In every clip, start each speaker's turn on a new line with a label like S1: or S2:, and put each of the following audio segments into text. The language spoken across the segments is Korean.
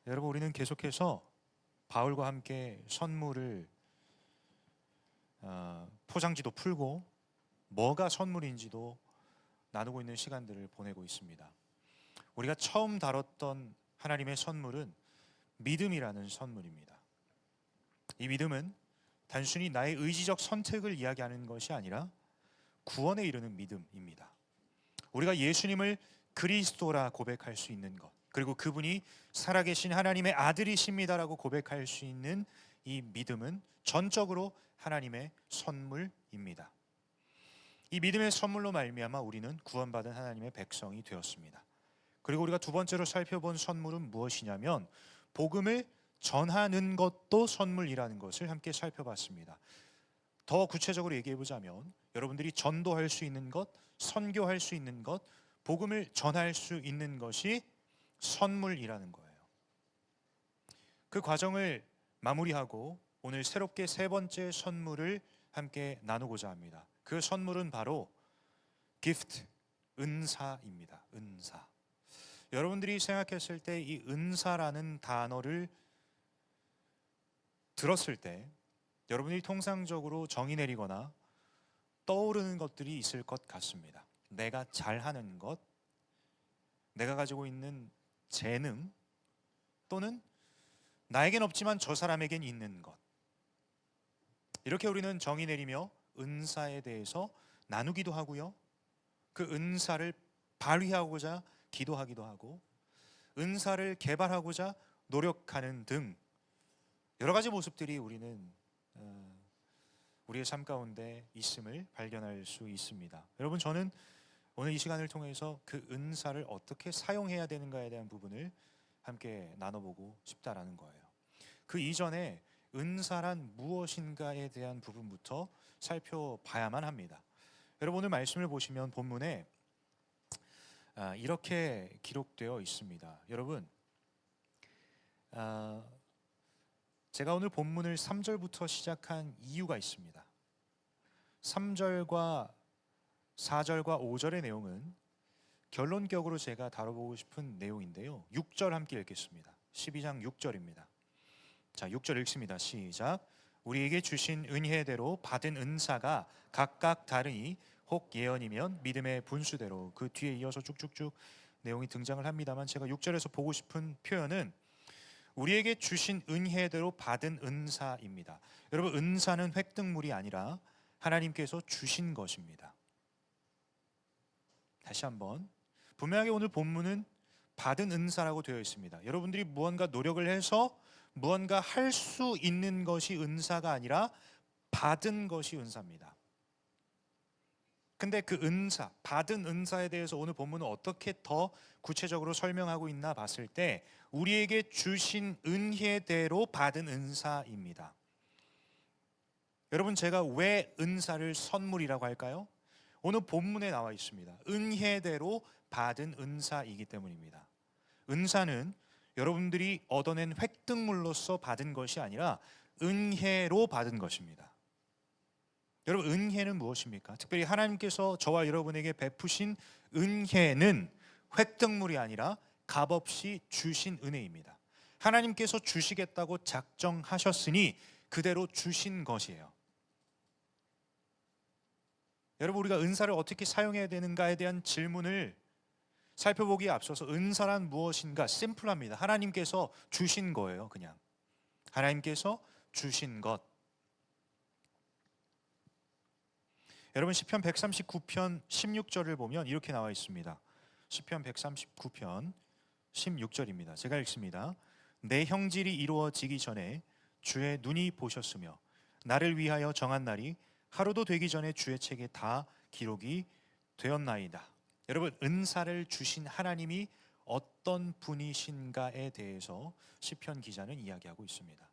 S1: 여러분, 우리는 계속해서 바울과 함께 선물을 포장지도 풀고 뭐가 선물인지도 나누고 있는 시간들을 보내고 있습니다. 우리가 처음 다뤘던 하나님의 선물은 믿음이라는 선물입니다. 이 믿음은 단순히 나의 의지적 선택을 이야기하는 것이 아니라 구원에 이르는 믿음입니다. 우리가 예수님을 그리스도라 고백할 수 있는 것, 그리고 그분이 살아계신 하나님의 아들이십니다라고 고백할 수 있는 이 믿음은 전적으로 하나님의 선물입니다. 이 믿음의 선물로 말미암아 우리는 구원받은 하나님의 백성이 되었습니다. 그리고 우리가 두 번째로 살펴본 선물은 무엇이냐면 복음을 전하는 것도 선물이라는 것을 함께 살펴봤습니다. 더 구체적으로 얘기해보자면 여러분들이 전도할 수 있는 것, 선교할 수 있는 것, 복음을 전할 수 있는 것이 선물이라는 거예요. 그 과정을 마무리하고 오늘 새롭게 세 번째 선물을 함께 나누고자 합니다. 그 선물은 바로 gift, 은사입니다. 은사. 여러분들이 생각했을 때 이 은사라는 단어를 들었을 때 여러분들이 통상적으로 정의 내리거나 떠오르는 것들이 있을 것 같습니다. 내가 잘하는 것, 내가 가지고 있는 재능, 또는 나에겐 없지만 저 사람에겐 있는 것. 이렇게 우리는 정의 내리며 은사에 대해서 나누기도 하고요, 그 은사를 발휘하고자 기도하기도 하고 은사를 개발하고자 노력하는 등 여러 가지 모습들이 우리는 우리의 삶 가운데 있음을 발견할 수 있습니다. 여러분, 저는 오늘 이 시간을 통해서 그 은사를 어떻게 사용해야 되는가에 대한 부분을 함께 나눠보고 싶다라는 거예요. 그 이전에 은사란 무엇인가에 대한 부분부터 살펴봐야만 합니다. 여러분, 오늘 말씀을 보시면 본문에 이렇게 기록되어 있습니다. 여러분, 제가 오늘 본문을 3절부터 시작한 이유가 있습니다. 3절과 4절과 5절의 내용은 결론격으로 제가 다뤄보고 싶은 내용인데요, 6절 함께 읽겠습니다. 12장 6절입니다. 자, 6절 읽습니다. 시작. 우리에게 주신 은혜대로 받은 은사가 각각 다르니 혹 예언이면 믿음의 분수대로. 그 뒤에 이어서 쭉쭉쭉 내용이 등장을 합니다만 제가 6절에서 보고 싶은 표현은 우리에게 주신 은혜대로 받은 은사입니다. 여러분, 은사는 획득물이 아니라 하나님께서 주신 것입니다. 다시 한번, 분명하게 오늘 본문은 받은 은사라고 되어 있습니다. 여러분들이 무언가 노력을 해서 무언가 할 수 있는 것이 은사가 아니라 받은 것이 은사입니다. 근데 그 은사, 받은 은사에 대해서 오늘 본문은 어떻게 더 구체적으로 설명하고 있나 봤을 때 우리에게 주신 은혜대로 받은 은사입니다. 여러분, 제가 왜 은사를 선물이라고 할까요? 오늘 본문에 나와 있습니다. 은혜대로 받은 은사이기 때문입니다. 은사는 여러분들이 얻어낸 획득물로서 받은 것이 아니라 은혜로 받은 것입니다. 여러분, 은혜는 무엇입니까? 특별히 하나님께서 저와 여러분에게 베푸신 은혜는 획득물이 아니라 값없이 주신 은혜입니다. 하나님께서 주시겠다고 작정하셨으니 그대로 주신 것이에요. 여러분, 우리가 은사를 어떻게 사용해야 되는가에 대한 질문을 살펴보기에 앞서서 은사란 무엇인가 심플합니다. 하나님께서 주신 거예요. 그냥 하나님께서 주신 것. 여러분, 시편 139편 16절을 보면 이렇게 나와 있습니다. 시편 139편 16절입니다. 제가 읽습니다. 내 형질이 이루어지기 전에 주의 눈이 보셨으며 나를 위하여 정한 날이 하루도 되기 전에 주의 책에 다 기록이 되었나이다. 여러분, 은사를 주신 하나님이 어떤 분이신가에 대해서 시편 기자는 이야기하고 있습니다.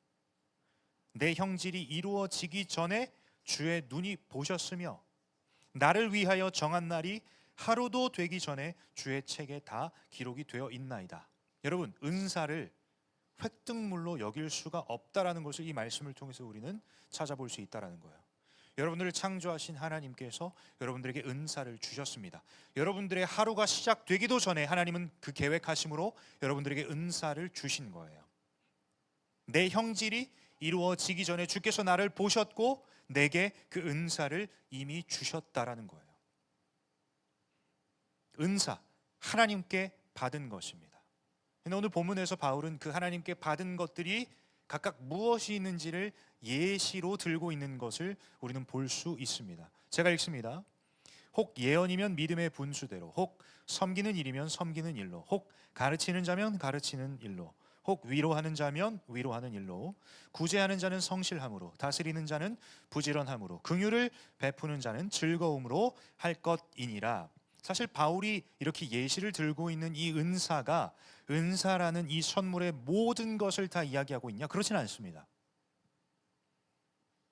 S1: 내 형질이 이루어지기 전에 주의 눈이 보셨으며 나를 위하여 정한 날이 하루도 되기 전에 주의 책에 다 기록이 되어 있나이다. 여러분, 은사를 획득물로 여길 수가 없다라는 것을 이 말씀을 통해서 우리는 찾아볼 수 있다라는 거예요. 여러분들을 창조하신 하나님께서 여러분들에게 은사를 주셨습니다. 여러분들의 하루가 시작되기도 전에 하나님은 그 계획하심으로 여러분들에게 은사를 주신 거예요. 내 형질이 이루어지기 전에 주께서 나를 보셨고 내게 그 은사를 이미 주셨다라는 거예요. 은사, 하나님께 받은 것입니다. 오늘 본문에서 바울은 그 하나님께 받은 것들이 각각 무엇이 있는지를 예시로 들고 있는 것을 우리는 볼 수 있습니다. 제가 읽습니다. 혹 예언이면 믿음의 분수대로, 혹 섬기는 일이면 섬기는 일로, 혹 가르치는 자면 가르치는 일로, 혹 위로하는 자면 위로하는 일로, 구제하는 자는 성실함으로, 다스리는 자는 부지런함으로, 긍휼을 베푸는 자는 즐거움으로 할 것이니라. 사실 바울이 이렇게 예시를 들고 있는 이 은사가 은사라는 이 선물의 모든 것을 다 이야기하고 있냐? 그렇지는 않습니다.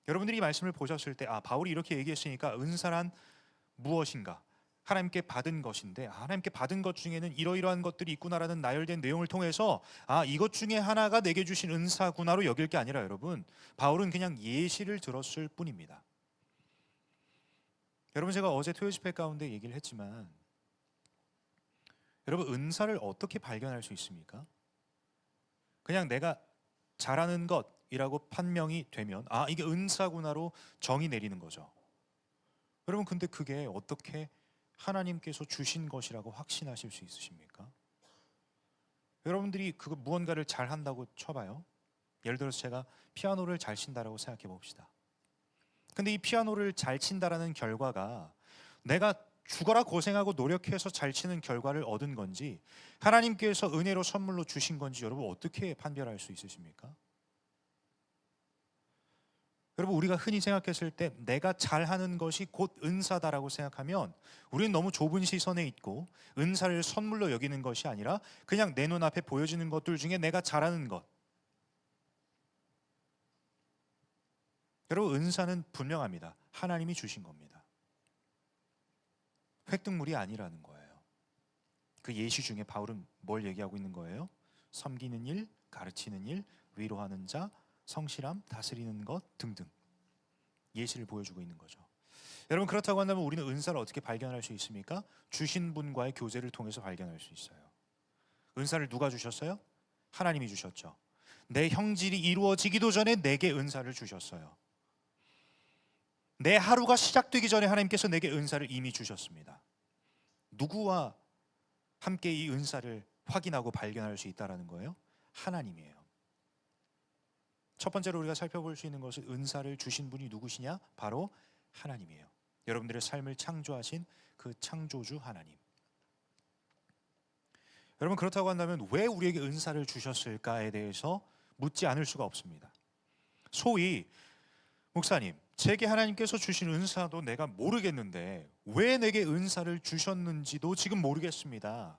S1: 여러분들이 이 말씀을 보셨을 때 바울이 이렇게 얘기했으니까 은사란 무엇인가? 하나님께 받은 것인데 하나님께 받은 것 중에는 이러이러한 것들이 있구나라는 나열된 내용을 통해서 이것 중에 하나가 내게 주신 은사구나로 여길 게 아니라 여러분, 바울은 그냥 예시를 들었을 뿐입니다. 여러분, 제가 어제 토요 집회 가운데 얘기를 했지만 여러분, 은사를 어떻게 발견할 수 있습니까? 그냥 내가 잘하는 것이라고 판명이 되면 이게 은사구나로 정의 내리는 거죠. 여러분, 근데 그게 어떻게 하나님께서 주신 것이라고 확신하실 수 있으십니까? 여러분들이 그거 무언가를 잘한다고 쳐봐요. 예를 들어서 제가 피아노를 잘 친다라고 생각해 봅시다. 근데 이 피아노를 잘 친다라는 결과가 내가 죽어라 고생하고 노력해서 잘 치는 결과를 얻은 건지 하나님께서 은혜로 선물로 주신 건지 여러분 어떻게 판별할 수 있으십니까? 여러분, 우리가 흔히 생각했을 때 내가 잘하는 것이 곧 은사다라고 생각하면 우리는 너무 좁은 시선에 있고 은사를 선물로 여기는 것이 아니라 그냥 내 눈앞에 보여지는 것들 중에 내가 잘하는 것. 여러분, 은사는 분명합니다. 하나님이 주신 겁니다. 획득물이 아니라는 거예요. 그 예시 중에 바울은 뭘 얘기하고 있는 거예요? 섬기는 일, 가르치는 일, 위로하는 자, 성실함, 다스리는 것 등등 예시를 보여주고 있는 거죠. 여러분, 그렇다고 한다면 우리는 은사를 어떻게 발견할 수 있습니까? 주신 분과의 교제를 통해서 발견할 수 있어요. 은사를 누가 주셨어요? 하나님이 주셨죠. 내 형질이 이루어지기도 전에 내게 은사를 주셨어요. 내 하루가 시작되기 전에 하나님께서 내게 은사를 이미 주셨습니다. 누구와 함께 이 은사를 확인하고 발견할 수 있다는 거예요? 하나님이에요. 첫 번째로 우리가 살펴볼 수 있는 것은 은사를 주신 분이 누구시냐? 바로 하나님이에요. 여러분들의 삶을 창조하신 그 창조주 하나님. 여러분, 그렇다고 한다면 왜 우리에게 은사를 주셨을까에 대해서 묻지 않을 수가 없습니다. 소위 목사님, 제게 하나님께서 주신 은사도 내가 모르겠는데 왜 내게 은사를 주셨는지도 지금 모르겠습니다.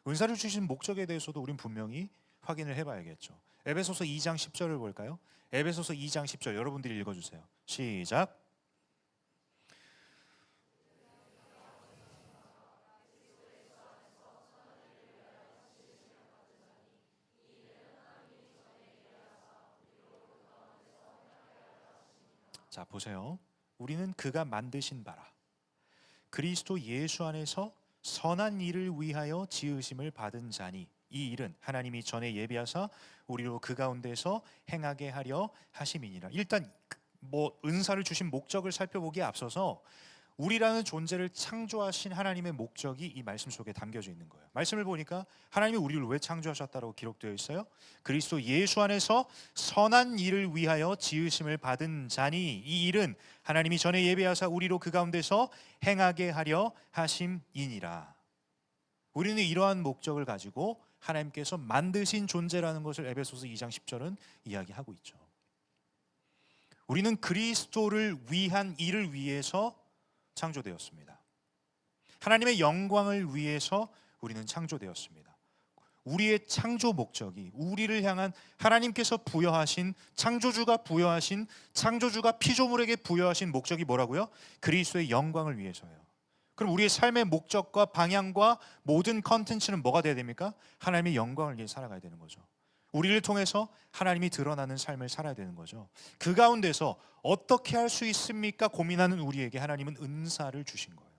S1: 은사를 주신 목적에 대해서도 우린 분명히 확인을 해봐야겠죠. 에베소서 2장 10절을 볼까요? 에베소서 2장 10절 여러분들이 읽어주세요. 시작. 자, 보세요. 우리는 그가 만드신 바라 그리스도 예수 안에서 선한 일을 위하여 지으심을 받은 자니 이 일은 하나님이 전에 예비하사 우리로 그 가운데서 행하게 하려 하심이니라. 일단 은사를 주신 목적을 살펴보기에 앞서서 우리라는 존재를 창조하신 하나님의 목적이 이 말씀 속에 담겨져 있는 거예요. 말씀을 보니까 하나님이 우리를 왜 창조하셨다고 기록되어 있어요? 그리스도 예수 안에서 선한 일을 위하여 지으심을 받은 자니 이 일은 하나님이 전에 예배하사 우리로 그 가운데서 행하게 하려 하심이니라. 우리는 이러한 목적을 가지고 하나님께서 만드신 존재라는 것을 에베소서 2장 10절은 이야기하고 있죠. 우리는 그리스도를 위한 일을 위해서 창조되었습니다. 하나님의 영광을 위해서 우리는 창조되었습니다. 우리의 창조 목적이 우리를 향한 하나님께서 부여하신 창조주가 피조물에게 부여하신 목적이 뭐라고요? 그리스도의 영광을 위해서예요. 그럼 우리의 삶의 목적과 방향과 모든 컨텐츠는 뭐가 돼야 됩니까? 하나님의 영광을 위해 살아가야 되는 거죠. 우리를 통해서 하나님이 드러나는 삶을 살아야 되는 거죠. 그 가운데서 어떻게 할 수 있습니까? 고민하는 우리에게 하나님은 은사를 주신 거예요.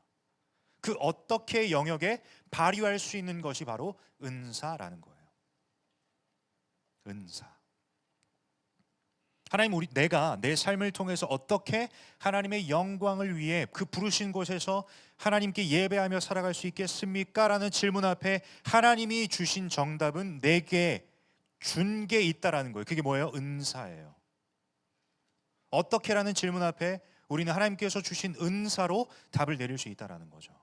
S1: 그 어떻게 영역에 발휘할 수 있는 것이 바로 은사라는 거예요. 은사. 하나님, 내가 내 삶을 통해서 어떻게 하나님의 영광을 위해 그 부르신 곳에서 하나님께 예배하며 살아갈 수 있겠습니까? 라는 질문 앞에 하나님이 주신 정답은 내게 준 게 있다라는 거예요. 그게 뭐예요? 은사예요. 어떻게라는 질문 앞에 우리는 하나님께서 주신 은사로 답을 내릴 수 있다라는 거죠.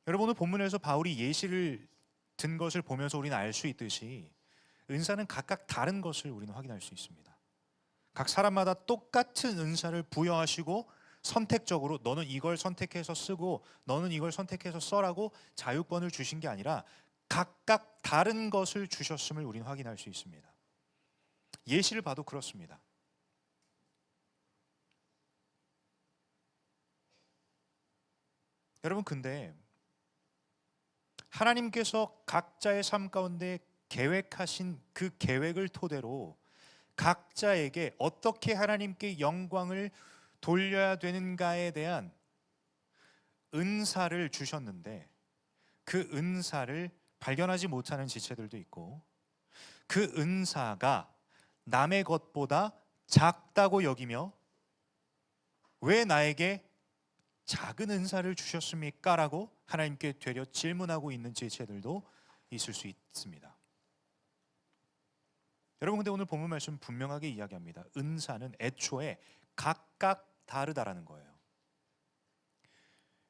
S1: 여러분, 오늘 본문에서 바울이 예시를 든 것을 보면서 우리는 알 수 있듯이 은사는 각각 다른 것을 우리는 확인할 수 있습니다. 각 사람마다 똑같은 은사를 부여하시고 선택적으로 너는 이걸 선택해서 쓰고 너는 이걸 선택해서 써라고 자유권을 주신 게 아니라 각각 다른 것을 주셨음을 우리는 확인할 수 있습니다. 예시를 봐도 그렇습니다. 여러분, 근데 하나님께서 각자의 삶 가운데 계획하신 그 계획을 토대로 각자에게 어떻게 하나님께 영광을 돌려야 되는가에 대한 은사를 주셨는데 그 은사를 발견하지 못하는 지체들도 있고 그 은사가 남의 것보다 작다고 여기며 왜 나에게 작은 은사를 주셨습니까? 라고 하나님께 되려 질문하고 있는 지체들도 있을 수 있습니다. 여러분, 근데 오늘 본문 말씀 분명하게 이야기합니다. 은사는 애초에 각각 다르다라는 거예요.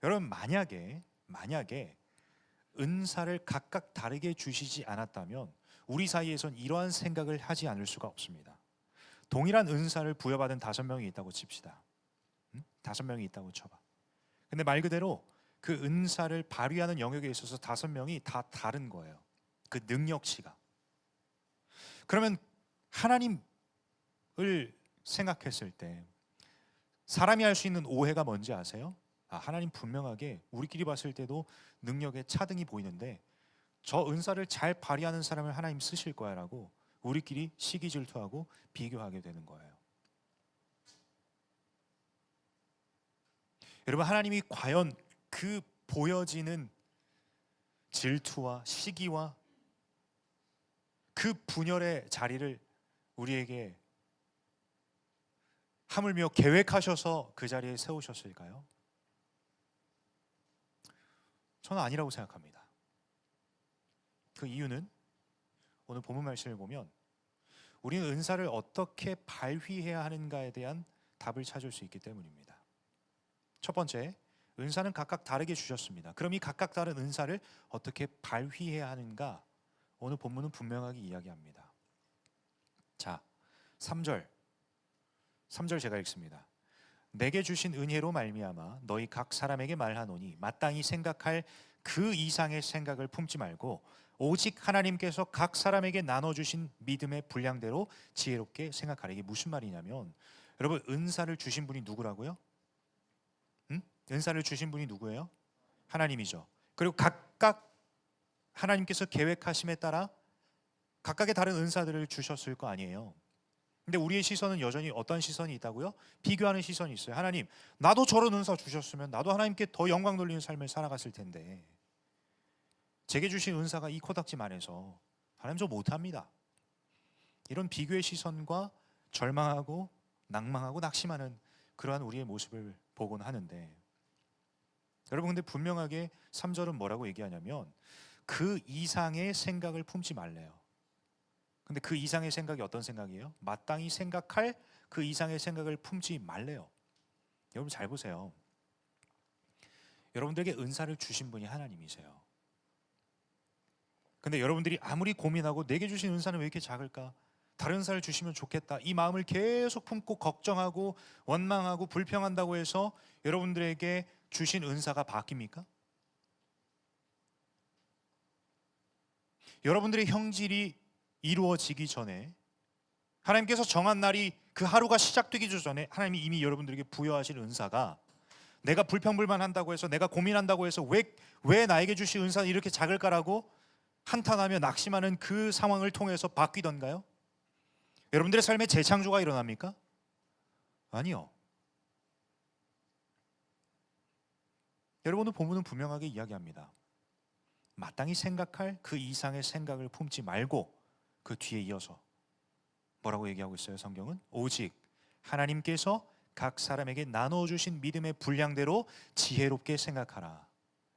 S1: 여러분, 만약에 은사를 각각 다르게 주시지 않았다면 우리 사이에선 이러한 생각을 하지 않을 수가 없습니다. 동일한 은사를 부여받은 5명이 있다고 칩시다. 5명이 있다고 쳐봐. 근데 말 그대로 그 은사를 발휘하는 영역에 있어서 5명이 다 다른 거예요. 그 능력치가. 그러면 하나님을 생각했을 때 사람이 할 수 있는 오해가 뭔지 아세요? 하나님 분명하게 우리끼리 봤을 때도 능력에 차등이 보이는데 저 은사를 잘 발휘하는 사람을 하나님 쓰실 거야 라고 우리끼리 시기 질투하고 비교하게 되는 거예요. 여러분, 하나님이 과연 그 보여지는 질투와 시기와 그 분열의 자리를 우리에게 하물며 계획하셔서 그 자리에 세우셨을까요? 저는 아니라고 생각합니다. 그 이유는 오늘 본문 말씀을 보면 우리는 은사를 어떻게 발휘해야 하는가에 대한 답을 찾을 수 있기 때문입니다. 첫 번째, 은사는 각각 다르게 주셨습니다. 그럼 이 각각 다른 은사를 어떻게 발휘해야 하는가? 오늘 본문은 분명하게 이야기합니다. 자, 3절 제가 읽습니다. 내게 주신 은혜로 말미암아 너희 각 사람에게 말하노니 마땅히 생각할 그 이상의 생각을 품지 말고 오직 하나님께서 각 사람에게 나눠주신 믿음의 분량대로 지혜롭게 생각하라. 이게 무슨 말이냐면 여러분, 은사를 주신 분이 누구라고요? 은사를 주신 분이 누구예요? 하나님이죠. 그리고 각각 하나님께서 계획하심에 따라 각각의 다른 은사들을 주셨을 거 아니에요. 근데 우리의 시선은 여전히 어떤 시선이 있다고요? 비교하는 시선이 있어요. 하나님, 나도 저런 은사 주셨으면 나도 하나님께 더 영광 돌리는 삶을 살아갔을 텐데 제게 주신 은사가 이 코딱지만해서 하나님 저 못합니다. 이런 비교의 시선과 절망하고 낭망하고 낙심하는 그러한 우리의 모습을 보곤 하는데 여러분, 근데 분명하게 3절은 뭐라고 얘기하냐면 그 이상의 생각을 품지 말래요. 근데 그 이상의 생각이 어떤 생각이에요? 마땅히 생각할 그 이상의 생각을 품지 말래요. 여러분 잘 보세요. 여러분들에게 은사를 주신 분이 하나님이세요. 근데 여러분들이 아무리 고민하고 내게 주신 은사는 왜 이렇게 작을까? 다른 은사를 주시면 좋겠다. 이 마음을 계속 품고 걱정하고 원망하고 불평한다고 해서 여러분들에게 주신 은사가 바뀝니까? 여러분들의 형질이 이루어지기 전에 하나님께서 정한 날이 그 하루가 시작되기 전에 하나님이 이미 여러분들에게 부여하신 은사가 내가 불평불만한다고 해서, 내가 고민한다고 해서 왜 나에게 주신 은사는 이렇게 작을까라고 한탄하며 낙심하는 그 상황을 통해서 바뀌던가요? 여러분들의 삶에 재창조가 일어납니까? 아니요. 여러분의 본문은 분명하게 이야기합니다. 마땅히 생각할 그 이상의 생각을 품지 말고, 그 뒤에 이어서 뭐라고 얘기하고 있어요? 성경은 오직 하나님께서 각 사람에게 나누어 주신 믿음의 분량대로 지혜롭게 생각하라.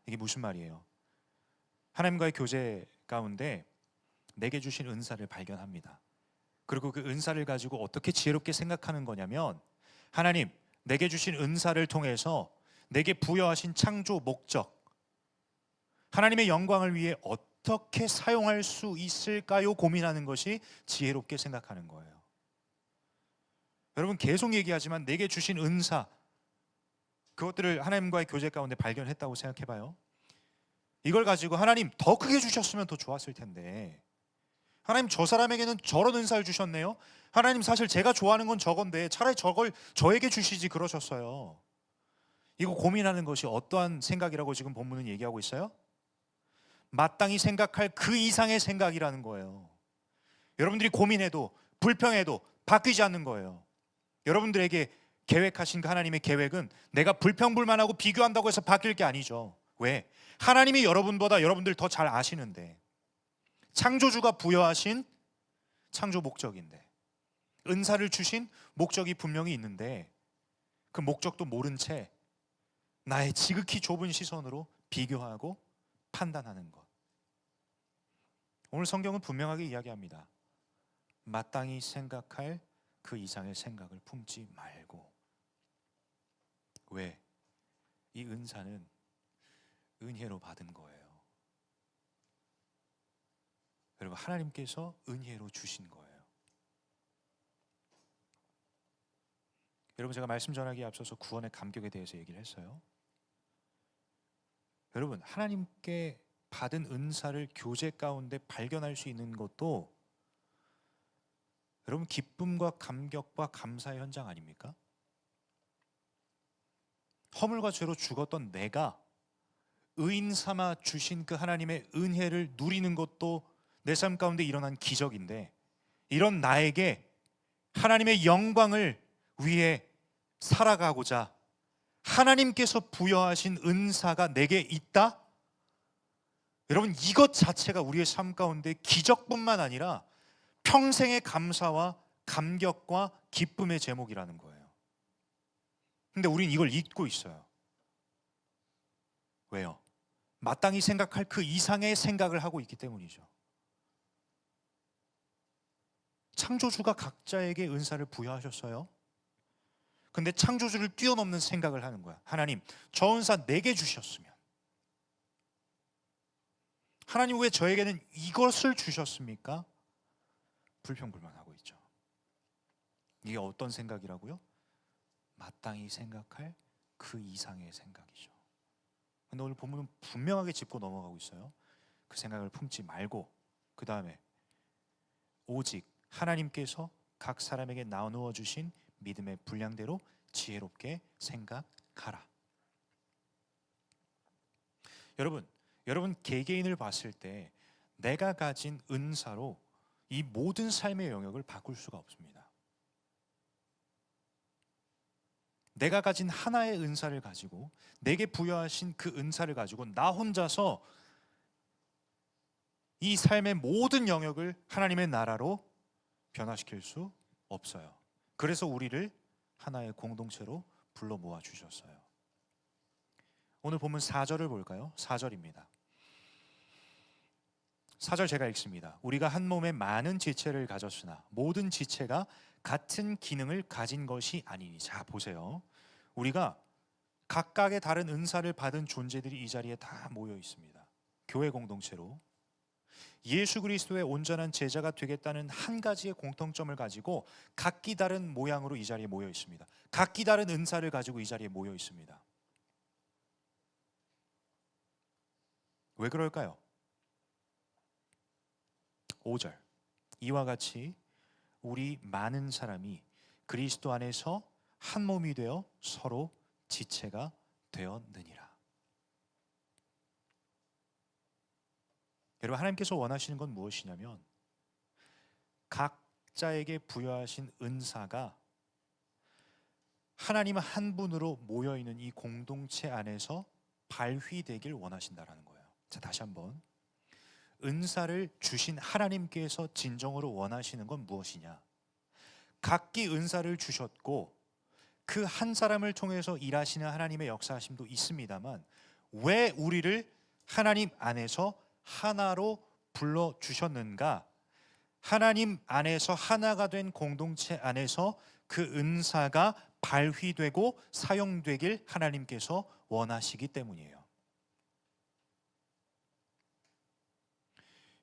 S1: 이게 무슨 말이에요? 하나님과의 교제 가운데 내게 주신 은사를 발견합니다. 그리고 그 은사를 가지고 어떻게 지혜롭게 생각하는 거냐면, 하나님, 내게 주신 은사를 통해서 내게 부여하신 창조 목적, 하나님의 영광을 위해 어떻게 사용할 수 있을까요? 고민하는 것이 지혜롭게 생각하는 거예요. 여러분, 계속 얘기하지만 내게 주신 은사, 그것들을 하나님과의 교제 가운데 발견했다고 생각해봐요. 이걸 가지고 하나님 더 크게 주셨으면 더 좋았을 텐데, 하나님 저 사람에게는 저런 은사를 주셨네요. 하나님 사실 제가 좋아하는 건 저건데 차라리 저걸 저에게 주시지 그러셨어요. 이거 고민하는 것이 어떠한 생각이라고 지금 본문은 얘기하고 있어요? 마땅히 생각할 그 이상의 생각이라는 거예요. 여러분들이 고민해도 불평해도 바뀌지 않는 거예요. 여러분들에게 계획하신 그 하나님의 계획은 내가 불평불만하고 비교한다고 해서 바뀔 게 아니죠. 왜? 하나님이 여러분보다 여러분들 더 잘 아시는데, 창조주가 부여하신 창조 목적인데, 은사를 주신 목적이 분명히 있는데, 그 목적도 모른 채 나의 지극히 좁은 시선으로 비교하고 판단하는 것. 오늘 성경은 분명하게 이야기합니다. 마땅히 생각할 그 이상의 생각을 품지 말고. 왜? 이 은사는 은혜로 받은 거예요. 여러분, 하나님께서 은혜로 주신 거예요. 여러분, 제가 말씀 전하기에 앞서서 구원의 감격에 대해서 얘기를 했어요. 여러분, 하나님께 받은 은사를 교제 가운데 발견할 수 있는 것도 여러분 기쁨과 감격과 감사의 현장 아닙니까? 허물과 죄로 죽었던 내가 의인 삼아 주신 그 하나님의 은혜를 누리는 것도 내 삶 가운데 일어난 기적인데, 이런 나에게 하나님의 영광을 위해 살아가고자 하나님께서 부여하신 은사가 내게 있다? 여러분, 이것 자체가 우리의 삶 가운데 기적뿐만 아니라 평생의 감사와 감격과 기쁨의 제목이라는 거예요. 근데 우린 이걸 잊고 있어요. 왜요? 마땅히 생각할 그 이상의 생각을 하고 있기 때문이죠. 창조주가 각자에게 은사를 부여하셨어요. 근데 창조주를 뛰어넘는 생각을 하는 거야. 하나님, 저 은사 내게 주셨으면, 하나님 왜 저에게는 이것을 주셨습니까? 불평불만하고 있죠. 이게 어떤 생각이라고요? 마땅히 생각할 그 이상의 생각이죠. 근데 오늘 본문은 분명하게 짚고 넘어가고 있어요. 그 생각을 품지 말고, 그 다음에 오직 하나님께서 각 사람에게 나누어 주신 믿음의 분량대로 지혜롭게 생각하라. 여러분 개개인을 봤을 때 내가 가진 은사로 이 모든 삶의 영역을 바꿀 수가 없습니다. 내가 가진 하나의 은사를 가지고, 내게 부여하신 그 은사를 가지고 나 혼자서 이 삶의 모든 영역을 하나님의 나라로 변화시킬 수 없어요. 그래서 우리를 하나의 공동체로 불러 모아 주셨어요. 오늘 본문 4절을 볼까요? 4절입니다. 4절 제가 읽습니다. 우리가 한 몸에 많은 지체를 가졌으나 모든 지체가 같은 기능을 가진 것이 아니니. 자, 보세요. 우리가 각각의 다른 은사를 받은 존재들이 이 자리에 다 모여 있습니다. 교회 공동체로 예수 그리스도의 온전한 제자가 되겠다는 한 가지의 공통점을 가지고 각기 다른 모양으로 이 자리에 모여 있습니다. 각기 다른 은사를 가지고 이 자리에 모여 있습니다. 왜 그럴까요? 5절, 이와 같이 우리 많은 사람이 그리스도 안에서 한 몸이 되어 서로 지체가 되었느니라. 여러분, 하나님께서 원하시는 건 무엇이냐면 각자에게 부여하신 은사가 하나님 한 분으로 모여있는 이 공동체 안에서 발휘되길 원하신다라는 거예요. 자, 다시 한번, 은사를 주신 하나님께서 진정으로 원하시는 건 무엇이냐? 각기 은사를 주셨고 그 한 사람을 통해서 일하시는 하나님의 역사하심도 있습니다만, 왜 우리를 하나님 안에서 하나로 불러주셨는가? 하나님 안에서 하나가 된 공동체 안에서 그 은사가 발휘되고 사용되길 하나님께서 원하시기 때문이에요.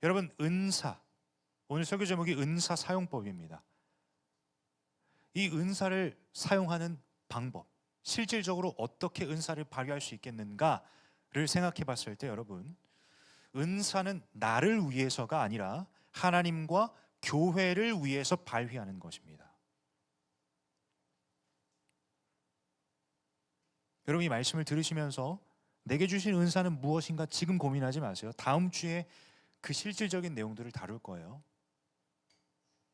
S1: 여러분, 은사, 오늘 설교 제목이 은사 사용법입니다. 이 은사를 사용하는 방법, 실질적으로 어떻게 은사를 발휘할 수 있겠는가를 생각해 봤을 때, 여러분, 은사는 나를 위해서가 아니라 하나님과 교회를 위해서 발휘하는 것입니다. 여러분, 이 말씀을 들으시면서 내게 주신 은사는 무엇인가 지금 고민하지 마세요. 다음 주에 그 실질적인 내용들을 다룰 거예요.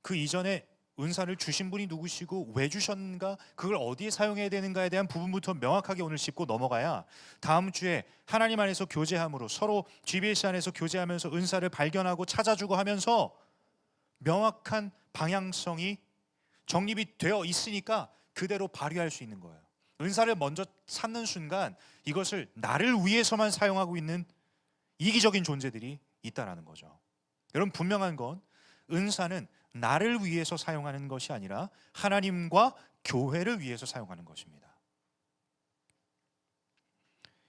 S1: 그 이전에 은사를 주신 분이 누구시고 왜 주셨는가, 그걸 어디에 사용해야 되는가에 대한 부분부터 명확하게 오늘 짚고 넘어가야 다음 주에 하나님 안에서 교제함으로, 서로 GBS 안에서 교제하면서 은사를 발견하고 찾아주고 하면서 명확한 방향성이 정립이 되어 있으니까 그대로 발휘할 수 있는 거예요. 은사를 먼저 찾는 순간 이것을 나를 위해서만 사용하고 있는 이기적인 존재들이 있다라는 거죠. 여러분, 분명한 건 은사는 나를 위해서 사용하는 것이 아니라 하나님과 교회를 위해서 사용하는 것입니다.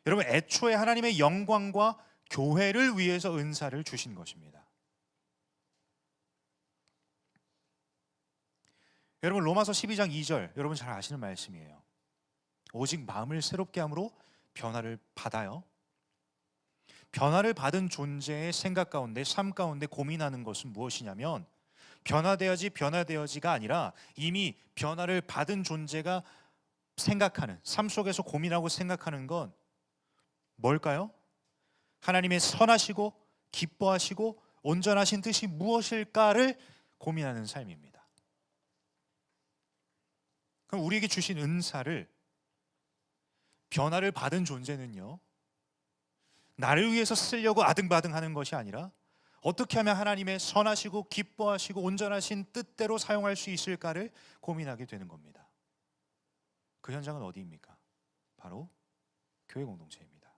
S1: 여러분, 애초에 하나님의 영광과 교회를 위해서 은사를 주신 것입니다. 여러분, 로마서 12장 2절, 여러분 잘 아시는 말씀이에요. 오직 마음을 새롭게 함으로 변화를 받아요. 변화를 받은 존재의 생각 가운데, 삶 가운데 고민하는 것은 무엇이냐면, 변화되어지가 아니라 이미 변화를 받은 존재가 생각하는, 삶 속에서 고민하고 생각하는 건 뭘까요? 하나님의 선하시고 기뻐하시고 온전하신 뜻이 무엇일까를 고민하는 삶입니다. 그럼 우리에게 주신 은사를, 변화를 받은 존재는요, 나를 위해서 쓰려고 아등바등하는 것이 아니라 어떻게 하면 하나님의 선하시고 기뻐하시고 온전하신 뜻대로 사용할 수 있을까를 고민하게 되는 겁니다. 그 현장은 어디입니까? 바로 교회 공동체입니다.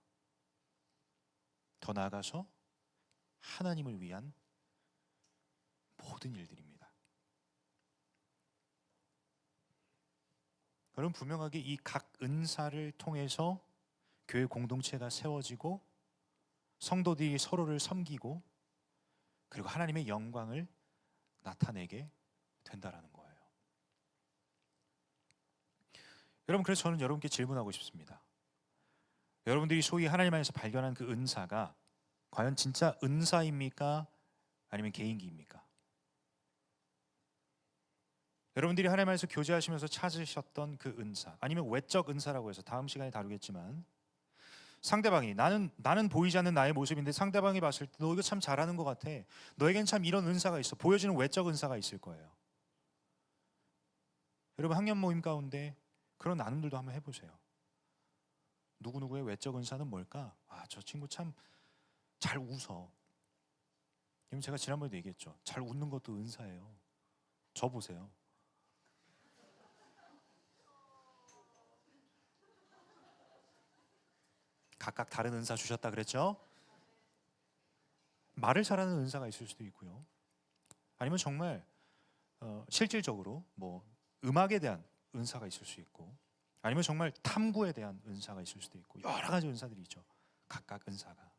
S1: 더 나아가서 하나님을 위한 모든 일들입니다. 여러분, 분명하게 이 각 은사를 통해서 교회 공동체가 세워지고 성도들이 서로를 섬기고 그리고 하나님의 영광을 나타내게 된다라는 거예요. 여러분, 그래서 저는 여러분께 질문하고 싶습니다. 여러분들이 소위 하나님 안에서 발견한 그 은사가 과연 진짜 은사입니까? 아니면 개인기입니까? 여러분들이 하나님 안에서 교제하시면서 찾으셨던 그 은사, 아니면 외적 은사라고 해서 다음 시간에 다루겠지만, 상대방이, 나는 보이지 않는 나의 모습인데 상대방이 봤을 때 너 이거 참 잘하는 것 같아, 너에겐 참 이런 은사가 있어, 보여지는 외적 은사가 있을 거예요. 여러분, 학년 모임 가운데 그런 나눔들도 한번 해보세요. 누구누구의 외적 은사는 뭘까? 저 친구 참 잘 웃어. 그럼 제가 지난번에도 얘기했죠. 잘 웃는 것도 은사예요. 저 보세요. 각각 다른 은사 주셨다 그랬죠? 말을 잘하는 은사가 있을 수도 있고요. 아니면 정말 실질적으로 음악에 대한 은사가 있을 수 있고, 아니면 정말 탐구에 대한 은사가 있을 수도 있고, 여러 가지 은사들이 있죠. 각각 은사가.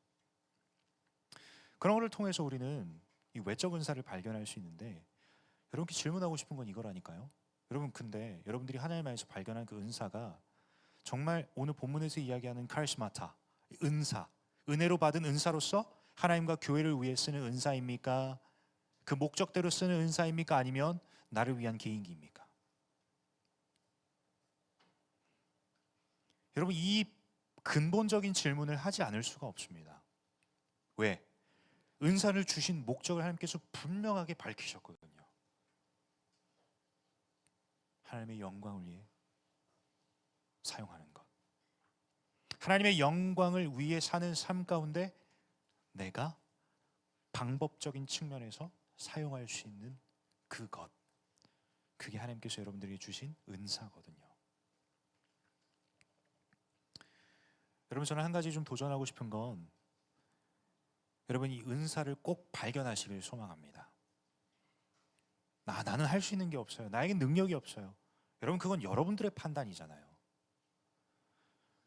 S1: 그런 것을 통해서 우리는 이 외적 은사를 발견할 수 있는데, 여러분께 질문하고 싶은 건 이거라니까요. 여러분, 근데 여러분들이 하나님 안에서 발견한 그 은사가 정말 오늘 본문에서 이야기하는 카리스마타, 은사, 은혜로 받은 은사로서 하나님과 교회를 위해 쓰는 은사입니까? 그 목적대로 쓰는 은사입니까? 아니면 나를 위한 개인기입니까? 여러분, 이 근본적인 질문을 하지 않을 수가 없습니다. 왜? 은사를 주신 목적을 하나님께서 분명하게 밝히셨거든요. 하나님의 영광을 위해 사용하는 것. 하나님의 영광을 위해 사는 삶 가운데 내가 방법적인 측면에서 사용할 수 있는 그것, 그게 하나님께서 여러분들에게 주신 은사거든요. 여러분, 저는 한 가지 좀 도전하고 싶은 건 여러분 이 은사를 꼭 발견하시길 소망합니다. 나는 할 수 있는 게 없어요. 나에게 능력이 없어요. 여러분, 그건 여러분들의 판단이잖아요.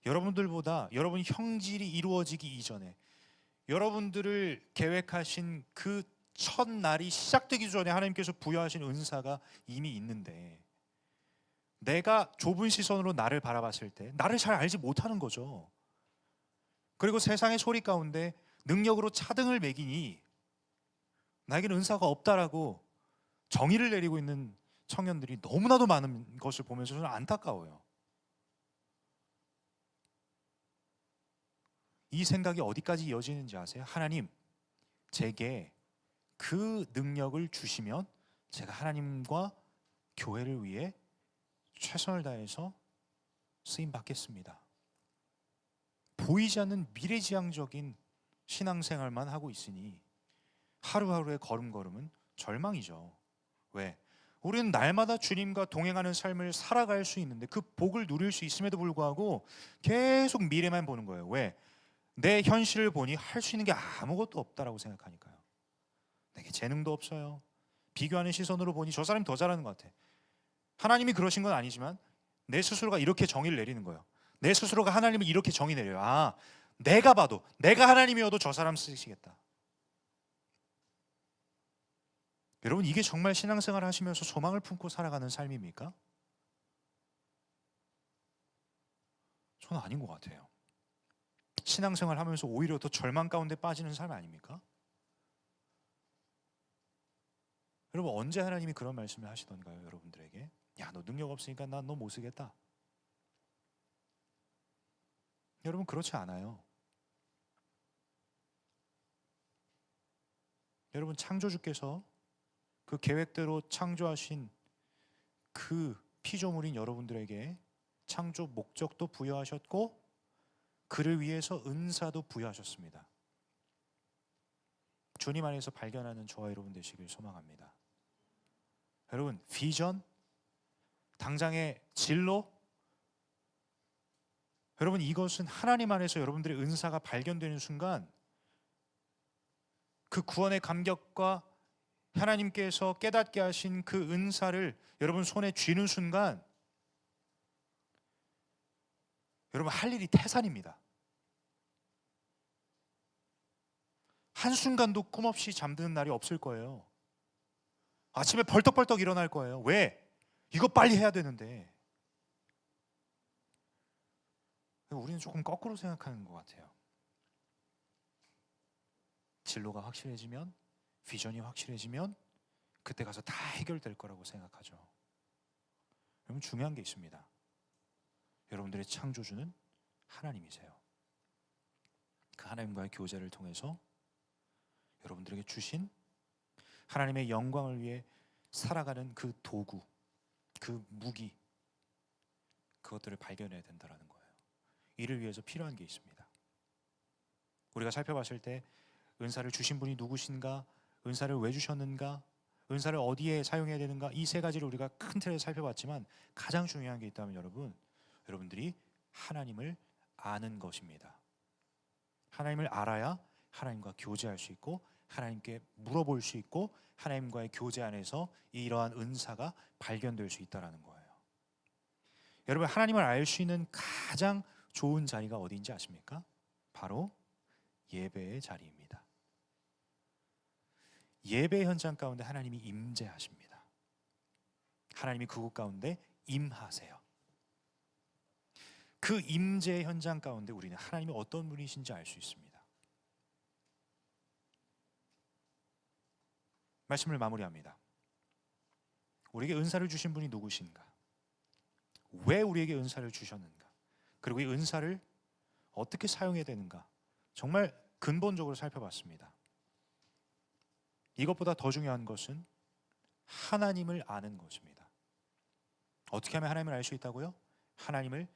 S1: 여러분들보다 여러분 형질이 이루어지기 이전에 여러분들을 계획하신 그 첫날이 시작되기 전에 하나님께서 부여하신 은사가 이미 있는데, 내가 좁은 시선으로 나를 바라봤을 때 나를 잘 알지 못하는 거죠. 그리고 세상의 소리 가운데 능력으로 차등을 매기니 나에게는 은사가 없다라고 정의를 내리고 있는 청년들이 너무나도 많은 것을 보면서 저는 안타까워요. 이 생각이 어디까지 이어지는지 아세요? 하나님, 제게 그 능력을 주시면 제가 하나님과 교회를 위해 최선을 다해서 쓰임 받겠습니다. 보이지 않는 미래지향적인 신앙생활만 하고 있으니 하루하루의 걸음걸음은 절망이죠. 왜? 우리는 날마다 주님과 동행하는 삶을 살아갈 수 있는데 그 복을 누릴 수 있음에도 불구하고 계속 미래만 보는 거예요. 왜? 내 현실을 보니 할 수 있는 게 아무것도 없다라고 생각하니까요. 내게 재능도 없어요. 비교하는 시선으로 보니 저 사람이 더 잘하는 것 같아. 하나님이 그러신 건 아니지만 내 스스로가 이렇게 정의를 내리는 거예요. 내 스스로가 하나님을 이렇게 정의 내려요. 아, 내가 봐도, 내가 하나님이어도 저 사람 쓰시겠다. 여러분, 이게 정말 신앙생활 하시면서 소망을 품고 살아가는 삶입니까? 저는 아닌 것 같아요. 신앙생활 하면서 오히려 더 절망 가운데 빠지는 삶 아닙니까? 여러분, 언제 하나님이 그런 말씀을 하시던가요? 여러분들에게, 야, 너 능력 없으니까 난 너 못 쓰겠다. 여러분, 그렇지 않아요. 여러분, 창조주께서 그 계획대로 창조하신 그 피조물인 여러분들에게 창조 목적도 부여하셨고 그를 위해서 은사도 부여하셨습니다. 주님 안에서 발견하는 저와 여러분 되시길 소망합니다. 여러분, 비전, 당장의 진로, 여러분, 이것은 하나님 안에서 여러분들의 은사가 발견되는 순간 그 구원의 감격과 하나님께서 깨닫게 하신 그 은사를 여러분 손에 쥐는 순간 여러분 할 일이 태산입니다. 한순간도 꿈없이 잠드는 날이 없을 거예요. 아침에 벌떡벌떡 일어날 거예요. 왜? 이거 빨리 해야 되는데. 우리는 조금 거꾸로 생각하는 것 같아요. 진로가 확실해지면, 비전이 확실해지면 그때 가서 다 해결될 거라고 생각하죠. 여러분, 중요한 게 있습니다. 여러분들의 창조주는 하나님이세요. 그 하나님과의 교제를 통해서 여러분들에게 주신 하나님의 영광을 위해 살아가는 그 도구, 그 무기, 그것들을 발견해야 된다는 거예요. 이를 위해서 필요한 게 있습니다. 우리가 살펴봤을 때 은사를 주신 분이 누구신가, 은사를 왜 주셨는가, 은사를 어디에 사용해야 되는가, 이 세 가지를 우리가 큰 틀에서 살펴봤지만 가장 중요한 게 있다면 여러분들이 하나님을 아는 것입니다. 하나님을 알아야 하나님과 교제할 수 있고 하나님께 물어볼 수 있고 하나님과의 교제 안에서 이러한 은사가 발견될 수 있다는 거예요. 여러분, 하나님을 알 수 있는 가장 좋은 자리가 어디인지 아십니까? 바로 예배의 자리입니다. 예배 현장 가운데 하나님이 임재하십니다. 하나님이 그곳 가운데 임하세요. 그 임재 현장 가운데 우리는 하나님이 어떤 분이신지 알 수 있습니다. 말씀을 마무리합니다. 우리에게 은사를 주신 분이 누구신가? 왜 우리에게 은사를 주셨는가? 그리고 이 은사를 어떻게 사용해야 되는가 정말 근본적으로 살펴봤습니다. 이것보다 더 중요한 것은 하나님을 아는 것입니다. 어떻게 하면 하나님을 알 수 있다고요? 하나님을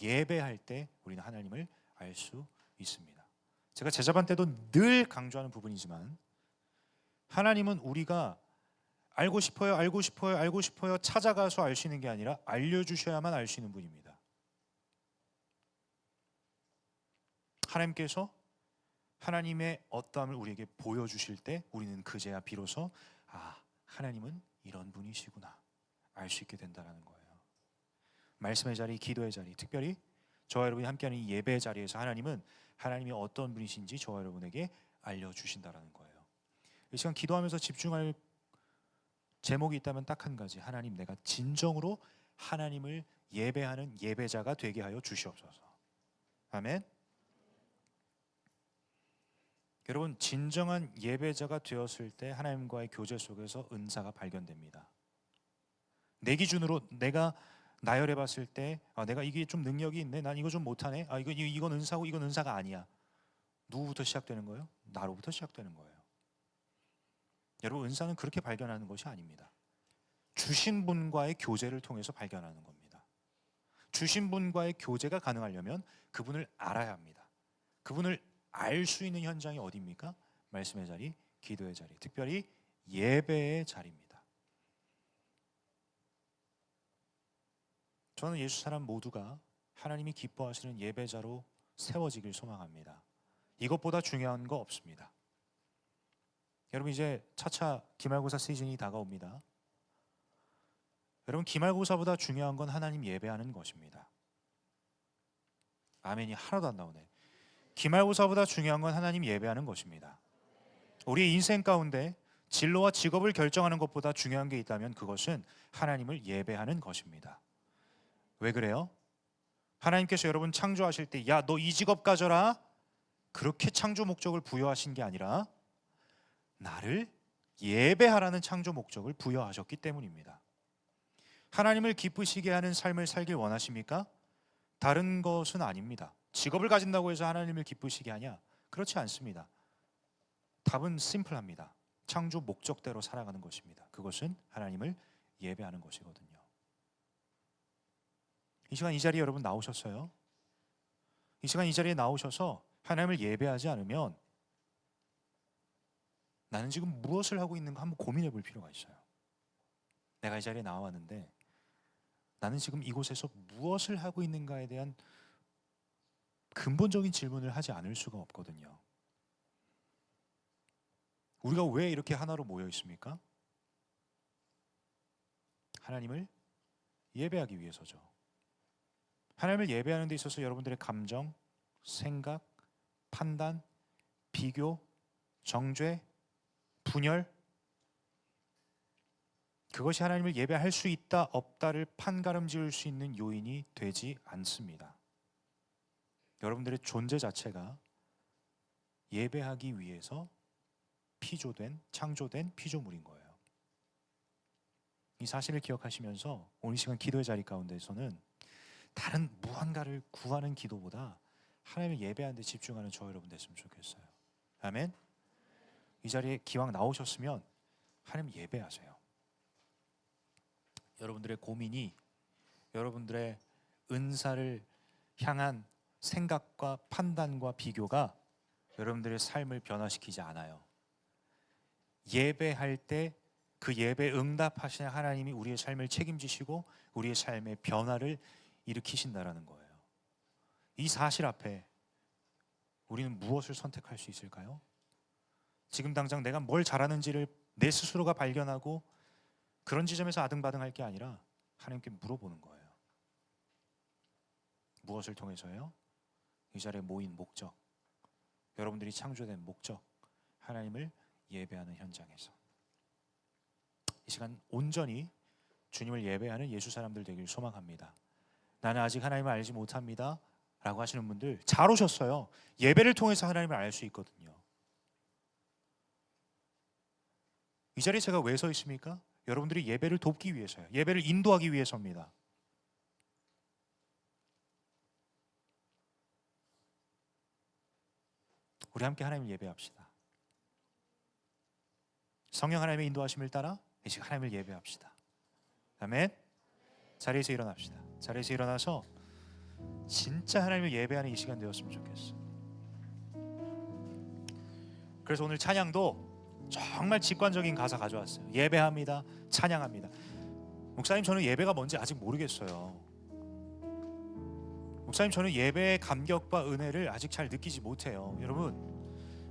S1: 예배할 때 우리는 하나님을 알 수 있습니다. 제가 제자반 때도 늘 강조하는 부분이지만 하나님은 우리가 알고 싶어요, 알고 싶어요, 알고 싶어요 찾아가서 알 수 있는 게 아니라 알려주셔야만 알 수 있는 분입니다. 하나님께서 하나님의 어떠함을 우리에게 보여주실 때 우리는 그제야 비로소 하나님은 이런 분이시구나 알 수 있게 된다는 거예요. 말씀의 자리, 기도의 자리, 특별히 저와 여러분이 함께하는 이 예배의 자리에서 하나님은 하나님이 어떤 분이신지 저와 여러분에게 알려주신다는 거예요. 이 시간 기도하면서 집중할 제목이 있다면 딱 한 가지, 하나님 내가 진정으로 하나님을 예배하는 예배자가 되게 하여 주시옵소서. 아멘. 여러분, 진정한 예배자가 되었을 때 하나님과의 교제 속에서 은사가 발견됩니다. 내 기준으로 내가 나열해 봤을 때 내가 이게 좀 능력이 있네, 난 이거 좀 못하네, 이건 은사고 이건 은사가 아니야. 누구부터 시작되는 거예요? 나로부터 시작되는 거예요. 여러분, 은사는 그렇게 발견하는 것이 아닙니다. 주신 분과의 교제를 통해서 발견하는 겁니다. 주신 분과의 교제가 가능하려면 그분을 알아야 합니다. 그분을 알 수 있는 현장이 어디입니까? 말씀의 자리, 기도의 자리, 특별히 예배의 자리입니다. 저는 예수 사람 모두가 하나님이 기뻐하시는 예배자로 세워지길 소망합니다. 이것보다 중요한 거 없습니다. 여러분, 이제 차차 기말고사 시즌이 다가옵니다. 여러분, 기말고사보다 중요한 건 하나님 예배하는 것입니다. 아멘이 하나도 안 나오네. 기말고사보다 중요한 건 하나님 예배하는 것입니다. 우리의 인생 가운데 진로와 직업을 결정하는 것보다 중요한 게 있다면 그것은 하나님을 예배하는 것입니다. 왜 그래요? 하나님께서 여러분 창조하실 때 야, 너 이 직업 가져라 그렇게 창조 목적을 부여하신 게 아니라 나를 예배하라는 창조 목적을 부여하셨기 때문입니다. 하나님을 기쁘시게 하는 삶을 살길 원하십니까? 다른 것은 아닙니다. 직업을 가진다고 해서 하나님을 기쁘시게 하냐? 그렇지 않습니다. 답은 심플합니다. 창조 목적대로 살아가는 것입니다. 그것은 하나님을 예배하는 것이거든요. 이 시간 이 자리에 여러분 나오셨어요? 이 시간 이 자리에 나오셔서 하나님을 예배하지 않으면 나는 지금 무엇을 하고 있는가 한번 고민해 볼 필요가 있어요. 내가 이 자리에 나왔는데 나는 지금 이곳에서 무엇을 하고 있는가에 대한 근본적인 질문을 하지 않을 수가 없거든요. 우리가 왜 이렇게 하나로 모여 있습니까? 하나님을 예배하기 위해서죠. 하나님을 예배하는 데 있어서 여러분들의 감정, 생각, 판단, 비교, 정죄, 분열, 그것이 하나님을 예배할 수 있다 없다를 판가름 지을 수 있는 요인이 되지 않습니다. 여러분들의 존재 자체가 예배하기 위해서 창조된 피조물인 거예요. 이 사실을 기억하시면서 오늘 시간 기도의 자리 가운데서는 다른 무언가를 구하는 기도보다 하나님을 예배하는 데 집중하는 저 여러분 됐으면 좋겠어요. 아멘. 이 자리에 기왕 나오셨으면 하나님 예배하세요. 여러분들의 고민이 여러분들의 은사를 향한 생각과 판단과 비교가 여러분들의 삶을 변화시키지 않아요. 예배할 때 그 예배 응답하시는 하나님이 우리의 삶을 책임지시고 우리의 삶의 변화를 일으키신다라는 거예요. 이 사실 앞에 우리는 무엇을 선택할 수 있을까요? 지금 당장 내가 뭘 잘하는지를 내 스스로가 발견하고 그런 지점에서 아등바등할 게 아니라 하나님께 물어보는 거예요. 무엇을 통해서요? 이 자리에 모인 목적, 여러분들이 창조된 목적, 하나님을 예배하는 현장에서 이 시간 온전히 주님을 예배하는 예수 사람들 되길 소망합니다. 나는 아직 하나님을 알지 못합니다 라고 하시는 분들 잘 오셨어요. 예배를 통해서 하나님을 알 수 있거든요. 이 자리에 제가 왜 서 있습니까? 여러분들이 예배를 돕기 위해서요. 예배를 인도하기 위해서입니다. 우리 함께 하나님을 예배합시다. 성령 하나님의 인도하심을 따라 이 시간 하나님을 예배합시다. 아멘. 자리에서 일어납시다. 자리에서 일어나서 진짜 하나님을 예배하는 이 시간 되었으면 좋겠어. 그래서 오늘 찬양도 정말 직관적인 가사 가져왔어요. 예배합니다. 찬양합니다. 목사님, 저는 예배가 뭔지 아직 모르겠어요. 목사님, 저는 예배의 감격과 은혜를 아직 잘 느끼지 못해요. 여러분,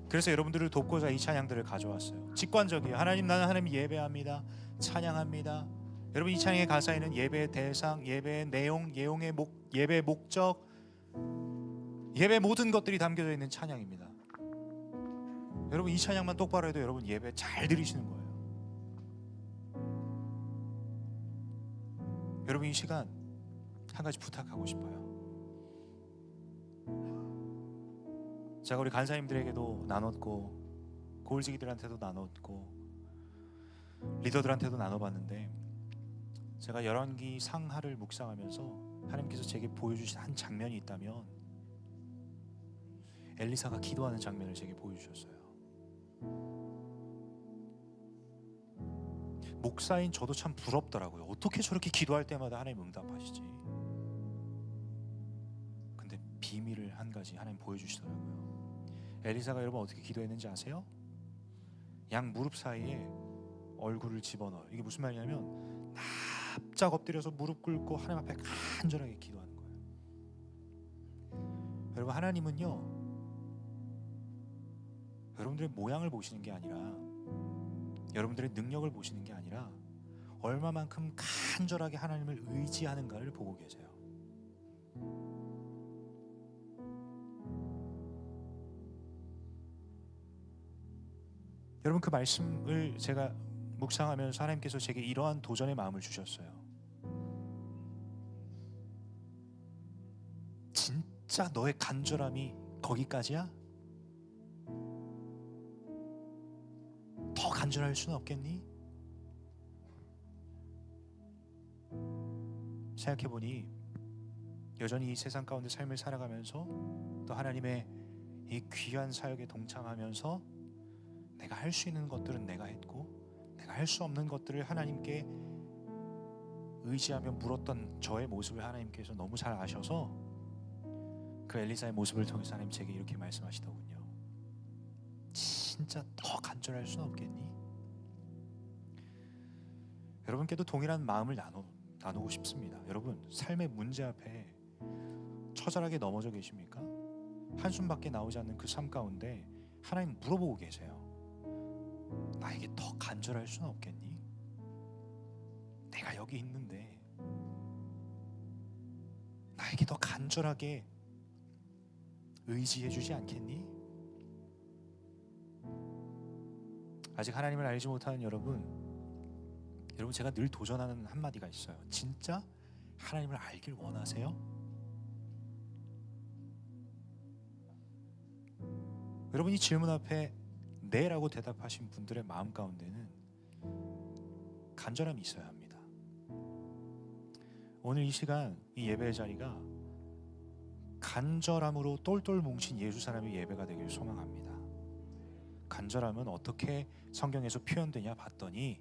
S1: 그래서 여러분들을 돕고자 이 찬양들을 가져왔어요. 직관적이에요. 하나님, 나는 하나님 예배합니다. 찬양합니다. 여러분, 이 찬양의 가사에는 예배의 대상, 예배의 내용, 예배의 목적, 예배의 모든 것들이 담겨져 있는 찬양입니다. 여러분, 이 찬양만 똑바로 해도 여러분 예배 잘 드리시는 거예요. 여러분, 이 시간 한 가지 부탁하고 싶어요. 제가 우리 간사님들에게도 나눴고 고을지기들한테도 나눴고 리더들한테도 나눠봤는데, 제가 열왕기 상하를 묵상하면서 하나님께서 제게 보여주신 한 장면이 있다면 엘리사가 기도하는 장면을 제게 보여주셨어요. 목사인 저도 참 부럽더라고요. 어떻게 저렇게 기도할 때마다 하나님 응답하시지? 근데 비밀을 한 가지 하나님 보여주시더라고요. 엘리사가 여러분 어떻게 기도했는지 아세요? 양 무릎 사이에 얼굴을 집어넣어요. 이게 무슨 말이냐면 납작 엎드려서 무릎 꿇고 하나님 앞에 간절하게 기도하는 거예요. 여러분, 하나님은요, 여러분들의 모양을 보시는 게 아니라, 여러분들의 능력을 보시는 게 아니라 얼마만큼 간절하게 하나님을 의지하는가를 보고 계세요. 여러분, 그 말씀을 제가 묵상하면서 하나님께서 제게 이러한 도전의 마음을 주셨어요. 진짜 너의 간절함이 거기까지야? 더 간절할 수는 없겠니? 생각해보니 여전히 이 세상 가운데 삶을 살아가면서 또 하나님의 이 귀한 사역에 동참하면서 내가 할 수 있는 것들은 내가 했고, 내가 할 수 없는 것들을 하나님께 의지하며 물었던 저의 모습을 하나님께서 너무 잘 아셔서 그 엘리사의 모습을 통해서 하나님 제게 이렇게 말씀하시더군요. 진짜 더 간절할 수는 없겠니? 여러분께도 동일한 마음을 나누고 싶습니다. 여러분, 삶의 문제 앞에 처절하게 넘어져 계십니까? 한숨밖에 나오지 않는 그 삶 가운데 하나님 물어보고 계세요. 나에게 더 간절할 수는 없겠니? 내가 여기 있는데 나에게 더 간절하게 의지해 주지 않겠니? 아직 하나님을 알지 못하는 여러분, 제가 늘 도전하는 한마디가 있어요. 진짜 하나님을 알길 원하세요? 여러분, 이 질문 앞에 네라고 대답하신 분들의 마음 가운데는 간절함이 있어야 합니다. 오늘 이 시간, 이 예배의 자리가 간절함으로 똘똘 뭉친 예수 사람의 예배가 되길 소망합니다. 간절함은 어떻게 성경에서 표현되냐 봤더니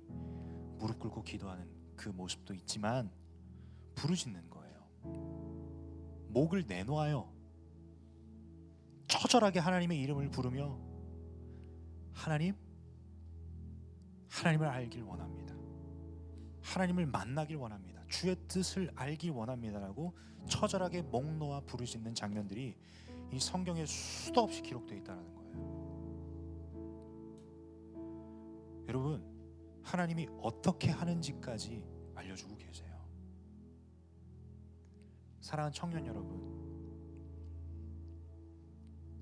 S1: 무릎 꿇고 기도하는 그 모습도 있지만 부르짖는 거예요. 목을 내놓아요. 처절하게 하나님의 이름을 부르며 하나님을 알길 원합니다. 하나님을 만나길 원합니다. 주의 뜻을 알길 원합니다라고 처절하게 목 놓아 부르짖는 장면들이 이 성경에 수도 없이 기록되어 있다는 거예요. 여러분, 하나님이 어떻게 하는지까지 알려주고 계세요. 사랑하는 청년 여러분,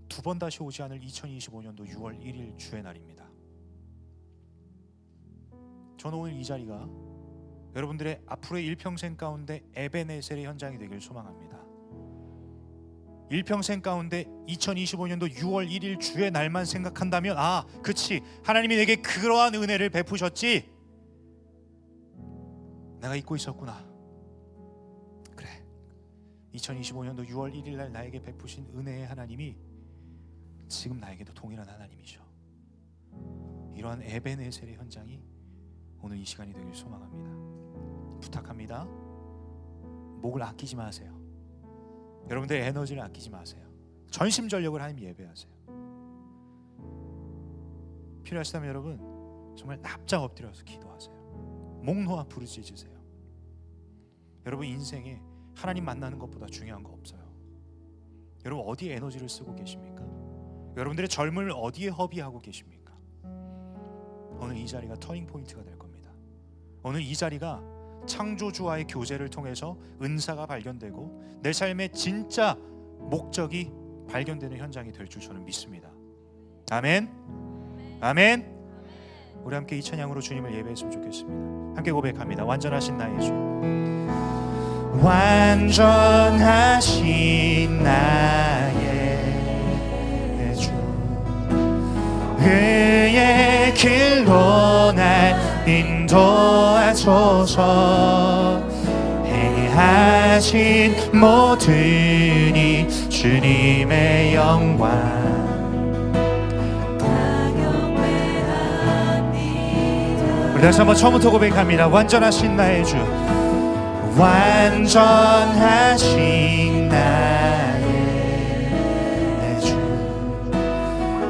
S1: 두 번 다시 오지 않을 2025년도 6월 1일 주의 날입니다. 저는 오늘 이 자리가 여러분들의 앞으로의 일평생 가운데 에베네셀의 현장이 되길 소망합니다. 일평생 가운데 2025년도 6월 1일 주의 날만 생각한다면, 그치, 하나님이 내게 그러한 은혜를 베푸셨지, 내가 잊고 있었구나. 그래, 2025년도 6월 1일 날 나에게 베푸신 은혜의 하나님이 지금 나에게도 동일한 하나님이죠. 이러한 에베네셀의 현장이 오늘 이 시간이 되길 소망합니다. 부탁합니다. 목을 아끼지 마세요. 여러분들의 에너지를 아끼지 마세요. 전심전력을 하나님 예배하세요. 필요하시다면 여러분 정말 납작 엎드려서 기도하세요. 목 놓아 부르짖으세요. 여러분 인생에 하나님 만나는 것보다 중요한 거 없어요. 여러분 어디에 에너지를 쓰고 계십니까? 여러분들의 젊음을 어디에 허비하고 계십니까? 오늘 이 자리가 터닝 포인트가 될 겁니다. 오늘 이 자리가 창조주와의 교제를 통해서 은사가 발견되고 내 삶의 진짜 목적이 발견되는 현장이 될 줄 저는 믿습니다. 아멘. 아멘. 우리 함께 이 찬양으로 주님을 예배했으면 좋겠습니다. 함께 고백합니다. 완전하신 나의 주, 완전하신 나의 주, 그의 길로 날 인도하소서. 행하신 모든 이 주님의 영광 우리 다시 한번 처음부터 고백합니다. 완전하신 나의 주, 완전하신 나의 주,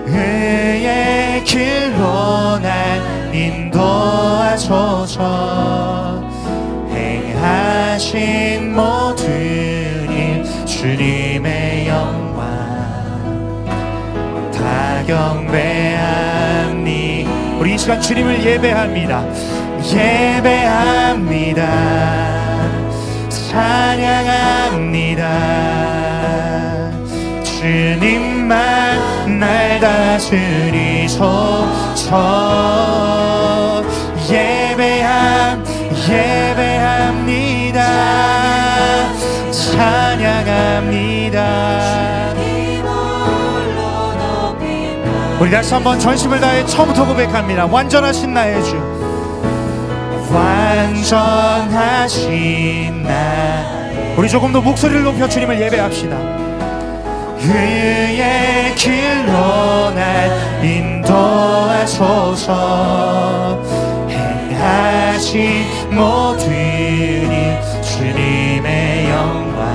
S1: 그의 길로 날 인도하소서. 행하신 모든 일 주님의 영광 다 경배합니다. 우리 이 시간 주님을 예배합니다. 예배합니다. 찬양합니다. 주님만 날 다스리소서. 예배합니다. 찬양합니다. 우리 다시 한번 전심을 다해 처음부터 고백합니다. 완전하신 나의 주, 완전하신 나. 우리 조금 더 목소리를 높여 주님을 예배합시다. 그의 길로 날 인도하소서. 행하신 모든 일 주님의 영광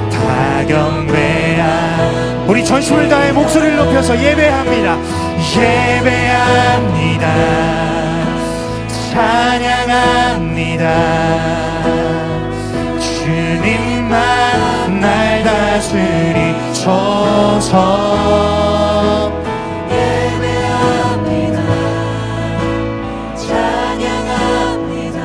S1: 다 경배합니다. 우리 전심을 다해 목소리를 높여서 예배합니다. 예배합니다. 찬양합니다. 주님만 날 다스리소서. 예배합니다. 찬양합니다.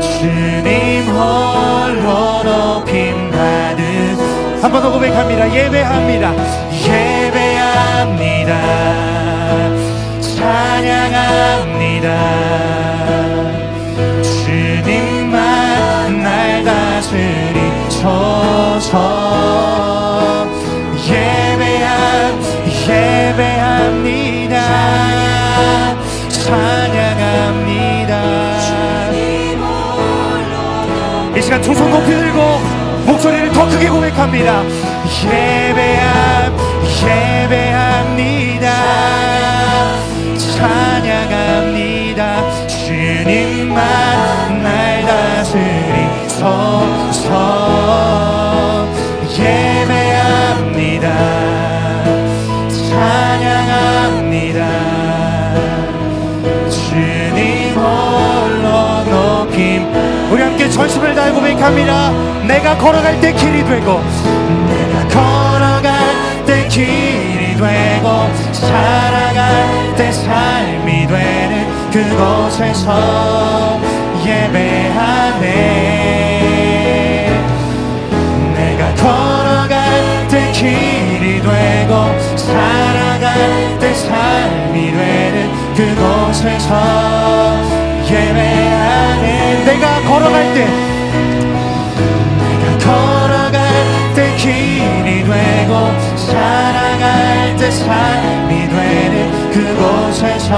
S1: 주님 홀로 높임 받으. 한 번 더 고백합니다. 예배합니다. 예배합니다. 찬양합니다. 주님만 날 다스리소서. 예배합니다. 찬양합니다. 이 시간 두 손 높이 들고 목소리를 더 크게 고백합니다. 예배합니다. 찬양합니다. 주님만 날 다스리소서. 예배합니다. 찬양합니다. 주님 홀로 높임. 우리 함께 전심을 다해 고백합니다. 내가 걸어갈 때 길이 되고, 내가 걸어갈 때 길이 되고, 살아갈 때 삶이 되는 그곳에서 예배하네. 내가 걸어갈 때 길이 되고, 살아갈 때 삶이 되는 그곳에서 예배하네. 내가 걸어갈 때, 내가 걸어갈 때 길이 되고, 살아갈 때 삶이 되는 그곳에서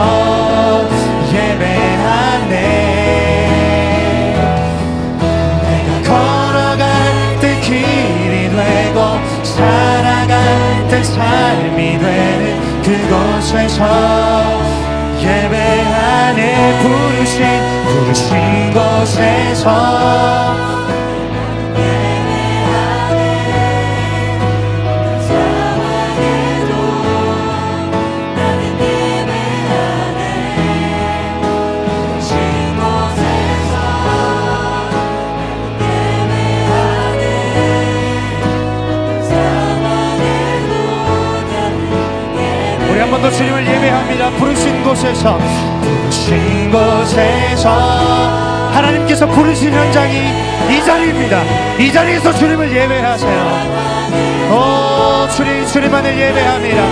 S1: 예배하네. 내가 걸어갈 때 길이 되고, 삶이 되는 그곳에서 예배 안에 부르신 곳에서 한 번 더 주님을 예배합니다. 부르신 곳에서 하나님께서 부르신 현장이 이 자리입니다. 이 자리에서 주님을 예배하세요. 오 주님만을 예배합니다.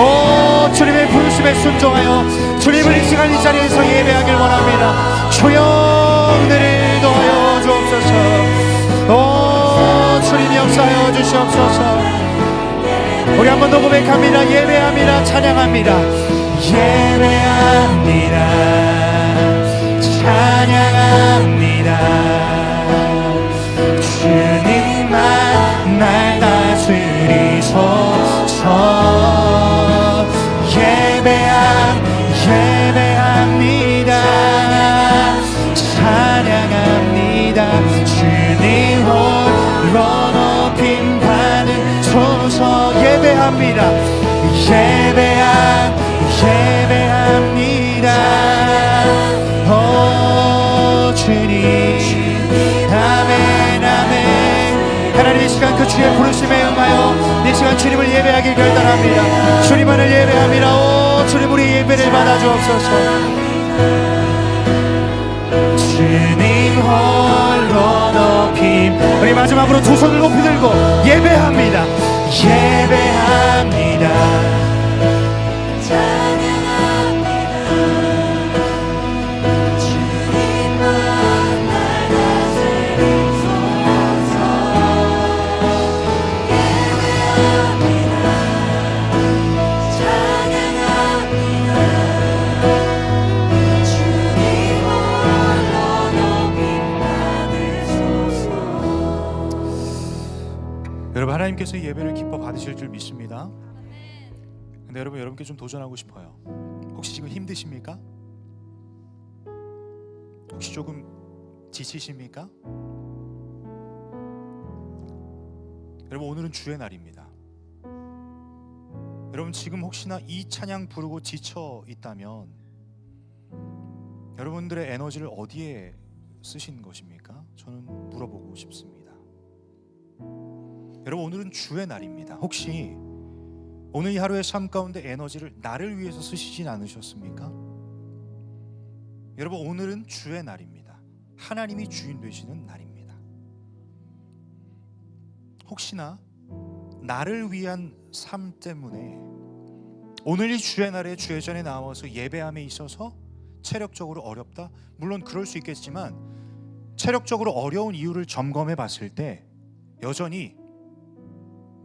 S1: 오 주님의 부르심에 순종하여 주님을 이 시간 이 자리에서 예배하길 원합니다. 주여 은혜를 더하여 주옵소서. 오 주님 역사하여 주시옵소서. 우리 한 번 더 고백합니다. 예배합니다. 찬양합니다. 예배합니다. 찬양합니다. 주님만 날 다스리소서. 예배합니다. 찬양합니다. 주님 홀로 높임 받으소서. 예배합니다. 예배합니다. 오 주님 아멘 아멘. 하나님 이 시간 그 주의 부르심에 응하여 이 시간 주님을 예배하길 결단합니다. 주님만을 예배합니다. 오 주님 우리 예배를 받아주옵소서. 주님 홀로 높임. 우리 마지막으로 두 손을 높이 들고 예배합니다. 예배합니다. 찬양합니다. 주님만 날 다스리소서. 예배합니다. 찬양합니다. 주님 홀로 높임 받으소서. 여러분 하나님께서 예배를 기뻐 받으실 줄 믿습니다. 근데 여러분께 좀 도전하고 싶어요. 혹시 지금 힘드십니까? 혹시 조금 지치십니까? 여러분 오늘은 주의 날입니다. 여러분 지금 혹시나 이 찬양 부르고 지쳐 있다면 여러분들의 에너지를 어디에 쓰신 것입니까? 저는 물어보고 싶습니다. 여러분 오늘은 주의 날입니다. 혹시 오늘 이 하루의 삶 가운데 에너지를 나를 위해서 쓰시진 않으셨습니까? 여러분 오늘은 주의 날입니다. 하나님이 주인 되시는 날입니다. 혹시나 나를 위한 삶 때문에 오늘 이 주의 날에 주의 전에 나와서 예배함에 있어서 체력적으로 어렵다? 물론 그럴 수 있겠지만 체력적으로 어려운 이유를 점검해 봤을 때 여전히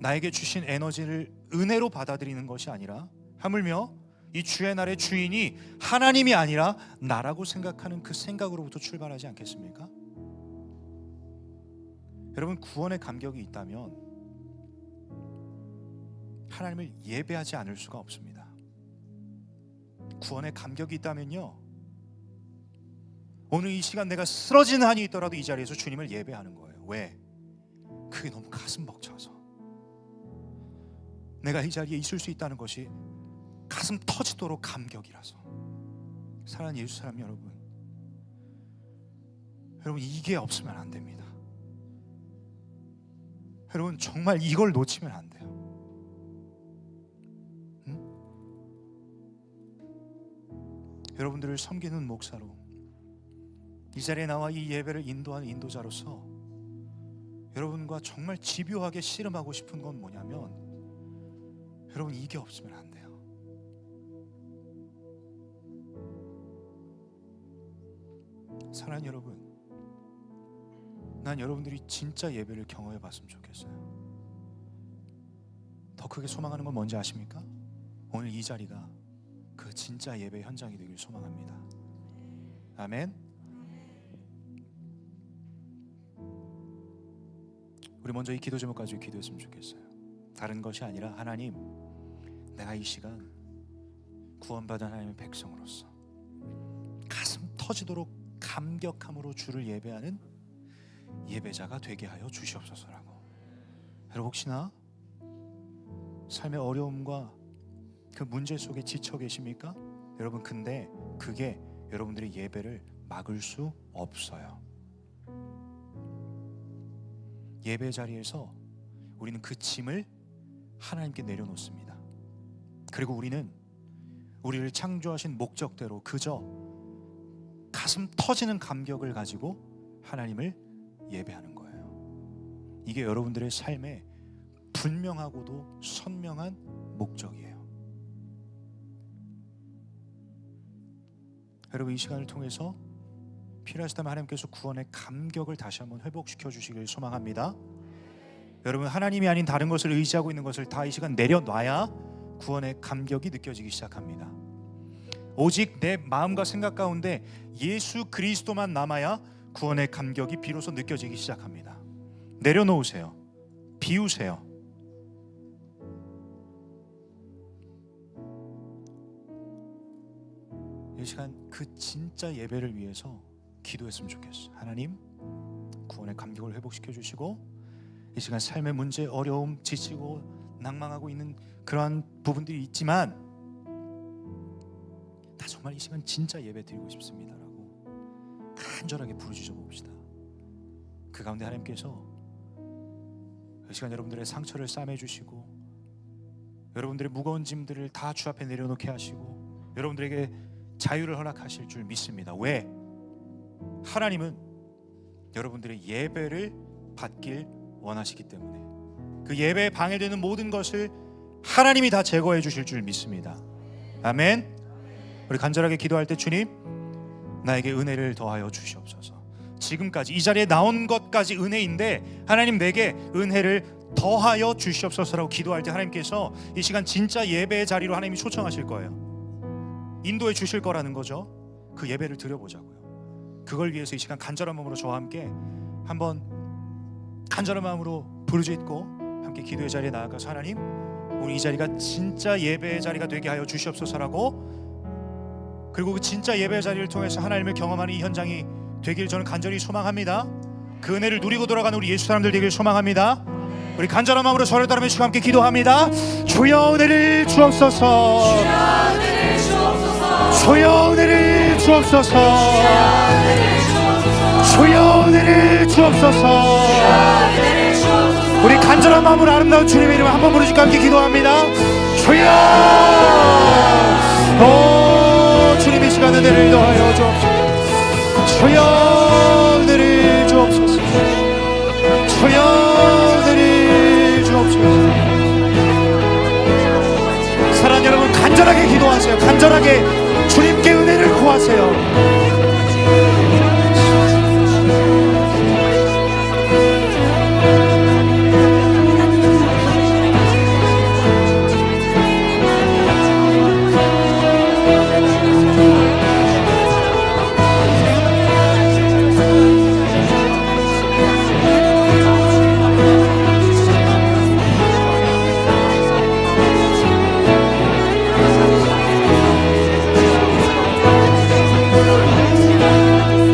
S1: 나에게 주신 에너지를 은혜로 받아들이는 것이 아니라 하물며 이 주의 날의 주인이 하나님이 아니라 나라고 생각하는 그 생각으로부터 출발하지 않겠습니까? 여러분 구원의 감격이 있다면 하나님을 예배하지 않을 수가 없습니다. 구원의 감격이 있다면요 오늘 이 시간 내가 쓰러지는 한이 있더라도 이 자리에서 주님을 예배하는 거예요. 왜? 그게 너무 가슴 벅차서 내가 이 자리에 있을 수 있다는 것이 가슴 터지도록 감격이라서. 사랑하는 예수 사람 여러분, 이게 없으면 안 됩니다. 여러분 정말 이걸 놓치면 안 돼요. 응? 여러분들을 섬기는 목사로 이 자리에 나와 이 예배를 인도하는 인도자로서 여러분과 정말 집요하게 씨름하고 싶은 건 뭐냐면 여러분 이게 없으면 안 돼요. 사랑하는 여러분, 난 여러분들이 진짜 예배를 경험해 봤으면 좋겠어요. 더 크게 소망하는 건 뭔지 아십니까? 오늘 이 자리가 그 진짜 예배 현장이 되길 소망합니다. 아멘. 우리 먼저 이 기도 제목 가지고 기도했으면 좋겠어요. 다른 것이 아니라 하나님, 내가 이 시간 구원받은 하나님의 백성으로서 가슴 터지도록 감격함으로 주를 예배하는 예배자가 되게 하여 주시옵소서라고. 여러분 혹시나 삶의 어려움과 그 문제 속에 지쳐 계십니까? 여러분 근데 그게 여러분들의 예배를 막을 수 없어요. 예배 자리에서 우리는 그 짐을 하나님께 내려놓습니다. 그리고 우리는 우리를 창조하신 목적대로 그저 가슴 터지는 감격을 가지고 하나님을 예배하는 거예요. 이게 여러분들의 삶의 분명하고도 선명한 목적이에요. 여러분 이 시간을 통해서 필요하시다면 하나님께서 구원의 감격을 다시 한번 회복시켜 주시길 소망합니다. 여러분 하나님이 아닌 다른 것을 의지하고 있는 것을 다 이 시간 내려놔야 구원의 감격이 느껴지기 시작합니다. 오직 내 마음과 생각 가운데 예수 그리스도만 남아야 구원의 감격이 비로소 느껴지기 시작합니다. 내려놓으세요. 비우세요. 이 시간 그 진짜 예배를 위해서 기도했으면 좋겠어요. 하나님, 구원의 감격을 회복시켜 주시고 이 시간 삶의 문제, 어려움, 지치고 낭망하고 있는 그러한 부분들이 있지만 나 정말 이 시간 진짜 예배 드리고 싶습니다라고 간절하게 부르짖어 봅시다. 그 가운데 하나님께서 이 시간 여러분들의 상처를 싸매주시고 여러분들의 무거운 짐들을 다 주 앞에 내려놓게 하시고 여러분들에게 자유를 허락하실 줄 믿습니다. 왜? 하나님은 여러분들의 예배를 받길 원하시기 때문에 그 예배에 방해되는 모든 것을 하나님이 다 제거해 주실 줄 믿습니다. 아멘. 우리 간절하게 기도할 때 주님, 나에게 은혜를 더하여 주시옵소서. 지금까지 이 자리에 나온 것까지 은혜인데 하나님 내게 은혜를 더하여 주시옵소서라고 기도할 때 하나님께서 이 시간 진짜 예배의 자리로 하나님이 초청하실 거예요. 인도해 주실 거라는 거죠. 그 예배를 드려보자고요. 그걸 위해서 이 시간 간절한 마음으로 저와 함께 한번 간절한 마음으로 부르짖고 함께 기도의 자리에 나아가서 하나님, 오늘 이 자리가 진짜 예배의 자리가 되게 하여 주시옵소서라고, 그리고 그 진짜 예배의 자리를 통해서 하나님을 경험하는 이 현장이 되길 저는 간절히 소망합니다. 그 은혜를 누리고 돌아가는 우리 예수 사람들 되길 소망합니다. 우리 간절한 마음으로 저를 따르며 주와 함께 기도합니다. 주여 은혜를 주옵소서. 주여 은혜를 주옵소서. 주여 은혜를 주옵소서. 우리 간절한 마음으로 아름다운 주님의 이름을 한번 부르짖고 함께 기도합니다. 주여, 오 주님 이 시간 은혜를 더하여 주옵소서. 주여 은혜를 주옵소서. 주여 은혜를 주옵소서. 사랑하는 여러분, 간절하게 기도하세요. 간절하게 주님께 은혜를 구하세요.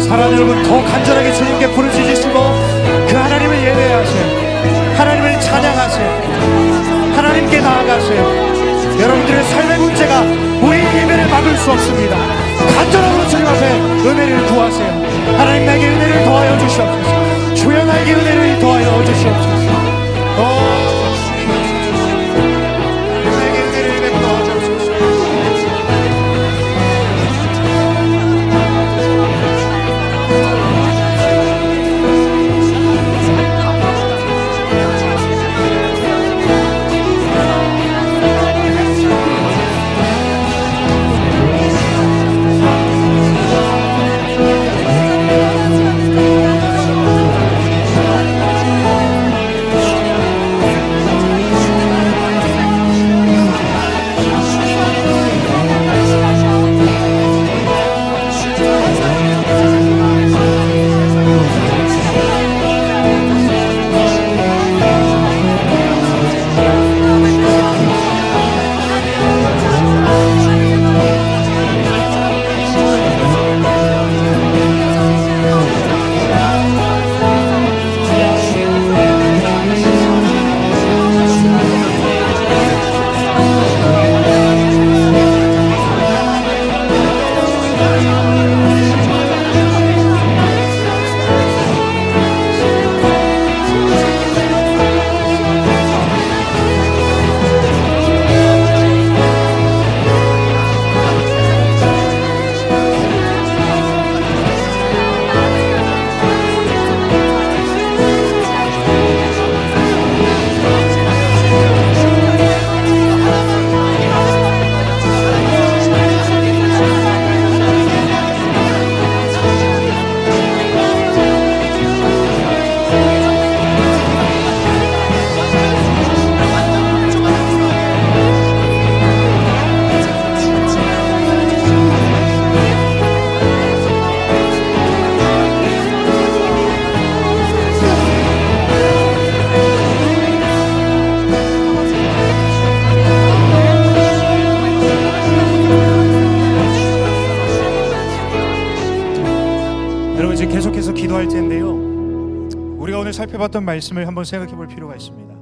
S1: 사랑하는 여러분, 더 간절하게 주님께 부르짖으시고 그 하나님을 예배하세요. 하나님을 찬양하세요. 하나님께 나아가세요. 여러분들의 삶의 문제가 우리의 예배를 막을 수 없습니다. 간절함으로 주님 앞에 은혜를 구하세요. 하나님 나에게 은혜를 더하여 주시옵소서. 주여 나에게 은혜를 더하여 주시옵소서. 나에게 은혜를 베풀어 주옵소서. 이제 계속해서 기도할 텐데요, 우리가 오늘 살펴봤던 말씀을 한번 생각해 볼 필요가 있습니다.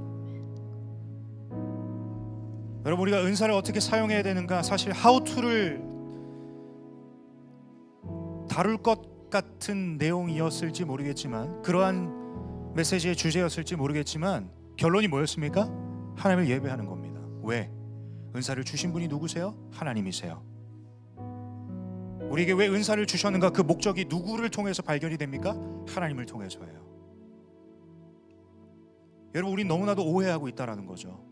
S1: 여러분, 우리가 은사를 어떻게 사용해야 되는가, 사실 how to를 다룰 것 같은 내용이었을지 모르겠지만, 그러한 메시지의 주제였을지 모르겠지만, 결론이 뭐였습니까? 하나님을 예배하는 겁니다. 왜? 은사를 주신 분이 누구세요? 하나님이세요. 우리에게 왜 은사를 주셨는가? 그 목적이 누구를 통해서 발견이 됩니까? 하나님을 통해서예요. 여러분, 우린 너무나도 오해하고 있다는 거죠.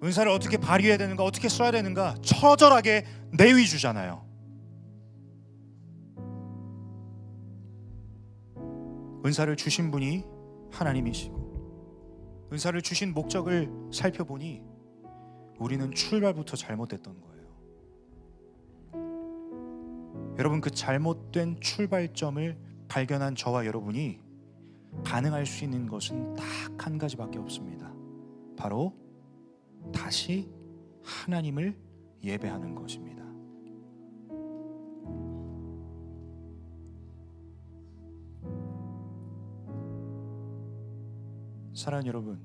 S1: 은사를 어떻게 발휘해야 되는가, 어떻게 써야 되는가 처절하게 내위주잖아요. 은사를 주신 분이 하나님이시고, 은사를 주신 목적을 살펴보니 우리는 출발부터 잘못됐던 거예요. 여러분, 그 잘못된 출발점을 발견한 저와 여러분이 반응할 수 있는 것은 딱 한 가지밖에 없습니다. 바로 다시 하나님을 예배하는 것입니다. 사랑하는 여러분,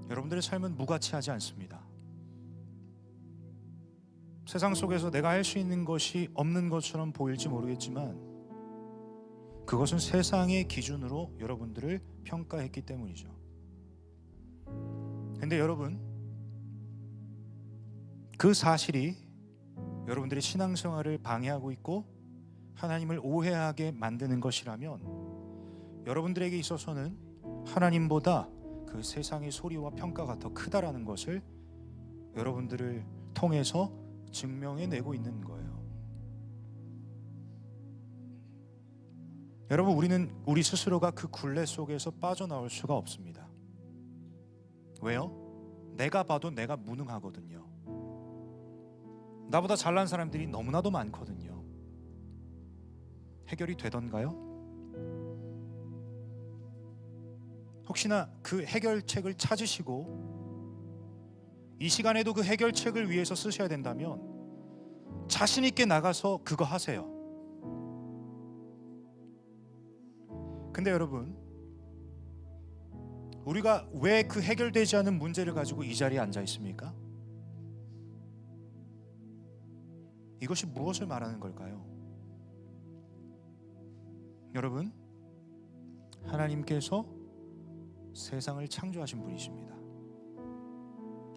S1: 여러분들의 삶은 무가치하지 않습니다. 세상 속에서 내가 할 수 있는 것이 없는 것처럼 보일지 모르겠지만, 그것은 세상의 기준으로 여러분들을 평가했기 때문이죠. 근데 여러분, 그 사실이 여러분들의 신앙생활을 방해하고 있고 하나님을 오해하게 만드는 것이라면, 여러분들에게 있어서는 하나님보다 그 세상의 소리와 평가가 더 크다라는 것을 여러분들을 통해서 증명해내고 있는 거예요. 여러분, 우리는 우리 스스로가 그 굴레 속에서 빠져나올 수가 없습니다. 왜요? 내가 봐도 내가 무능하거든요. 나보다 잘난 사람들이 너무나도 많거든요. 해결이 되던가요? 혹시나 그 해결책을 찾으시고 이 시간에도 그 해결책을 위해서 쓰셔야 된다면 자신 있게 나가서 그거 하세요. 근데 여러분, 우리가 왜 그 해결되지 않은 문제를 가지고 이 자리에 앉아 있습니까? 이것이 무엇을 말하는 걸까요? 여러분, 하나님께서 세상을 창조하신 분이십니다.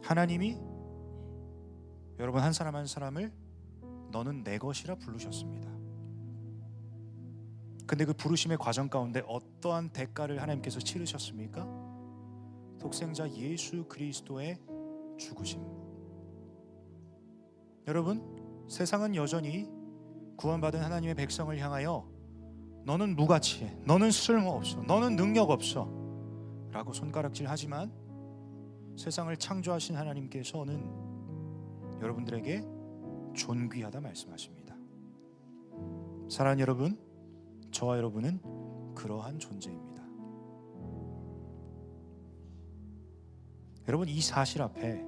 S1: 하나님이 여러분 한 사람 한 사람을 너는 내 것이라 부르셨습니다. 근데 그 부르심의 과정 가운데 어떠한 대가를 하나님께서 치르셨습니까? 독생자 예수 그리스도의 죽으심. 여러분, 세상은 여전히 구원받은 하나님의 백성을 향하여 너는 무가치해, 너는 쓸모없어, 너는 능력 없어 라고 손가락질 하지만, 세상을 창조하신 하나님께서는 여러분들에게 존귀하다 말씀하십니다. 사랑하는 여러분, 저와 여러분은 그러한 존재입니다. 여러분, 이 사실 앞에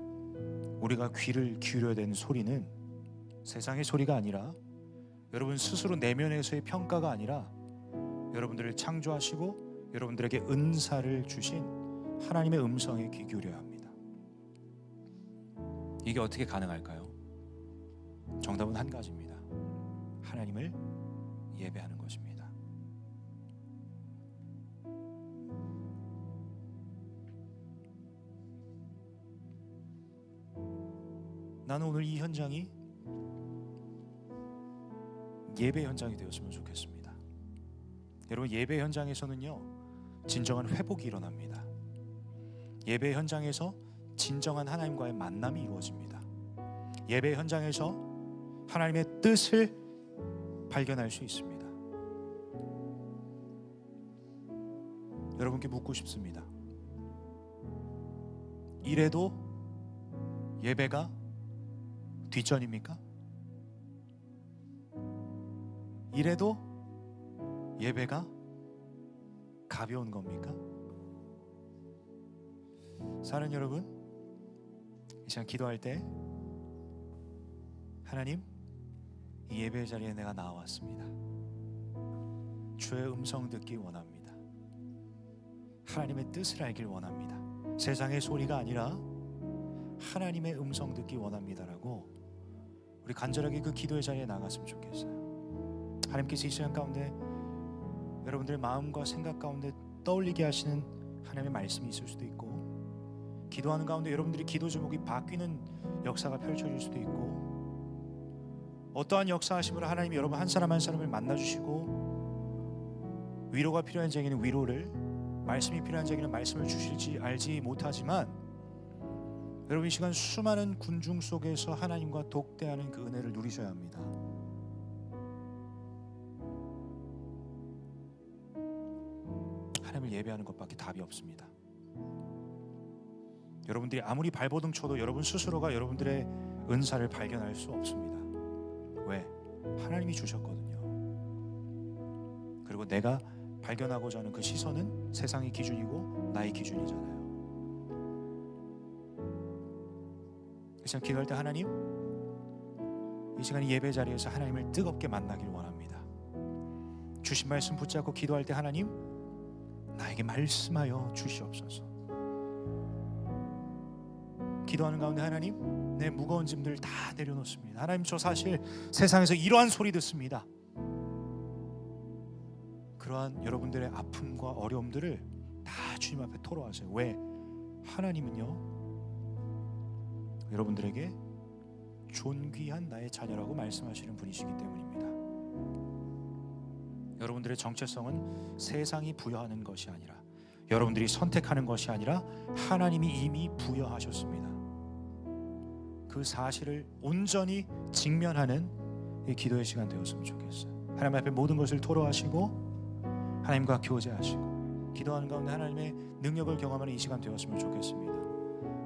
S1: 우리가 귀를 기울여야 되는 소리는 세상의 소리가 아니라, 여러분 스스로 내면에서의 평가가 아니라, 여러분들을 창조하시고 여러분들에게 은사를 주신 하나님의 음성에 귀 기울여야 합니다. 이게 어떻게 가능할까요? 정답은 한 가지입니다. 하나님을 예배하는 것입니다. 나는 오늘 이 현장이 예배 현장이 되었으면 좋겠습니다. 여러분, 예배 현장에서는요, 진정한 회복이 일어납니다. 예배 현장에서 진정한 하나님과의 만남이 이루어집니다. 예배 현장에서 하나님의 뜻을 발견할 수 있습니다. 여러분께 묻고 싶습니다. 이래도 예배가 뒷전입니까? 이래도 예배가 가벼운 겁니까? 사랑하는 여러분, 이 시간 기도할 때 하나님, 이 예배 자리에 내가 나왔습니다. 주의 음성 듣기 원합니다. 하나님의 뜻을 알길 원합니다. 세상의 소리가 아니라 하나님의 음성 듣기 원합니다라고 우리 간절하게 그 기도의 자리에 나갔으면 좋겠어요. 하나님께서 이 시간 가운데 여러분들의 마음과 생각 가운데 떠올리게 하시는 하나님의 말씀이 있을 수도 있고, 기도하는 가운데 여러분들이 기도 제목이 바뀌는 역사가 펼쳐질 수도 있고, 어떠한 역사하심으로 하나님이 여러분 한 사람 한 사람을 만나주시고 위로가 필요한 자에게는 위로를, 말씀이 필요한 자에게는 말씀을 주실지 알지 못하지만 여러분 이 시간 수많은 군중 속에서 하나님과 독대하는 그 은혜를 누리셔야 합니다. 하나님을 예배하는 것밖에 답이 없습니다. 여러분들이 아무리 발버둥 쳐도 여러분 스스로가 여러분들의 은사를 발견할 수 없습니다. 왜? 하나님이 주셨거든요. 그리고 내가 발견하고자 하는 그 시선은 세상의 기준이고 나의 기준이잖아요. 이 시간 기도할 때 하나님, 이 시간 예배 자리에서 하나님을 뜨겁게 만나기를 원합니다. 주신 말씀 붙잡고 기도할 때 하나님, 나에게 말씀하여 주시옵소서. 기도하는 가운데 하나님, 내 무거운 짐들 다 내려놓습니다. 하나님, 저 사실 세상에서 이러한 소리 듣습니다. 그러한 여러분들의 아픔과 어려움들을 다 주님 앞에 토로하세요. 왜? 하나님은요 여러분들에게 존귀한 나의 자녀라고 말씀하시는 분이시기 때문입니다. 여러분들의 정체성은 세상이 부여하는 것이 아니라, 여러분들이 선택하는 것이 아니라 하나님이 이미 부여하셨습니다. 그 사실을 온전히 직면하는 이 기도의 시간 되었으면 좋겠어요. 하나님 앞에 모든 것을 토로하시고 하나님과 교제하시고 기도하는 가운데 하나님의 능력을 경험하는 이 시간 되었으면 좋겠습니다.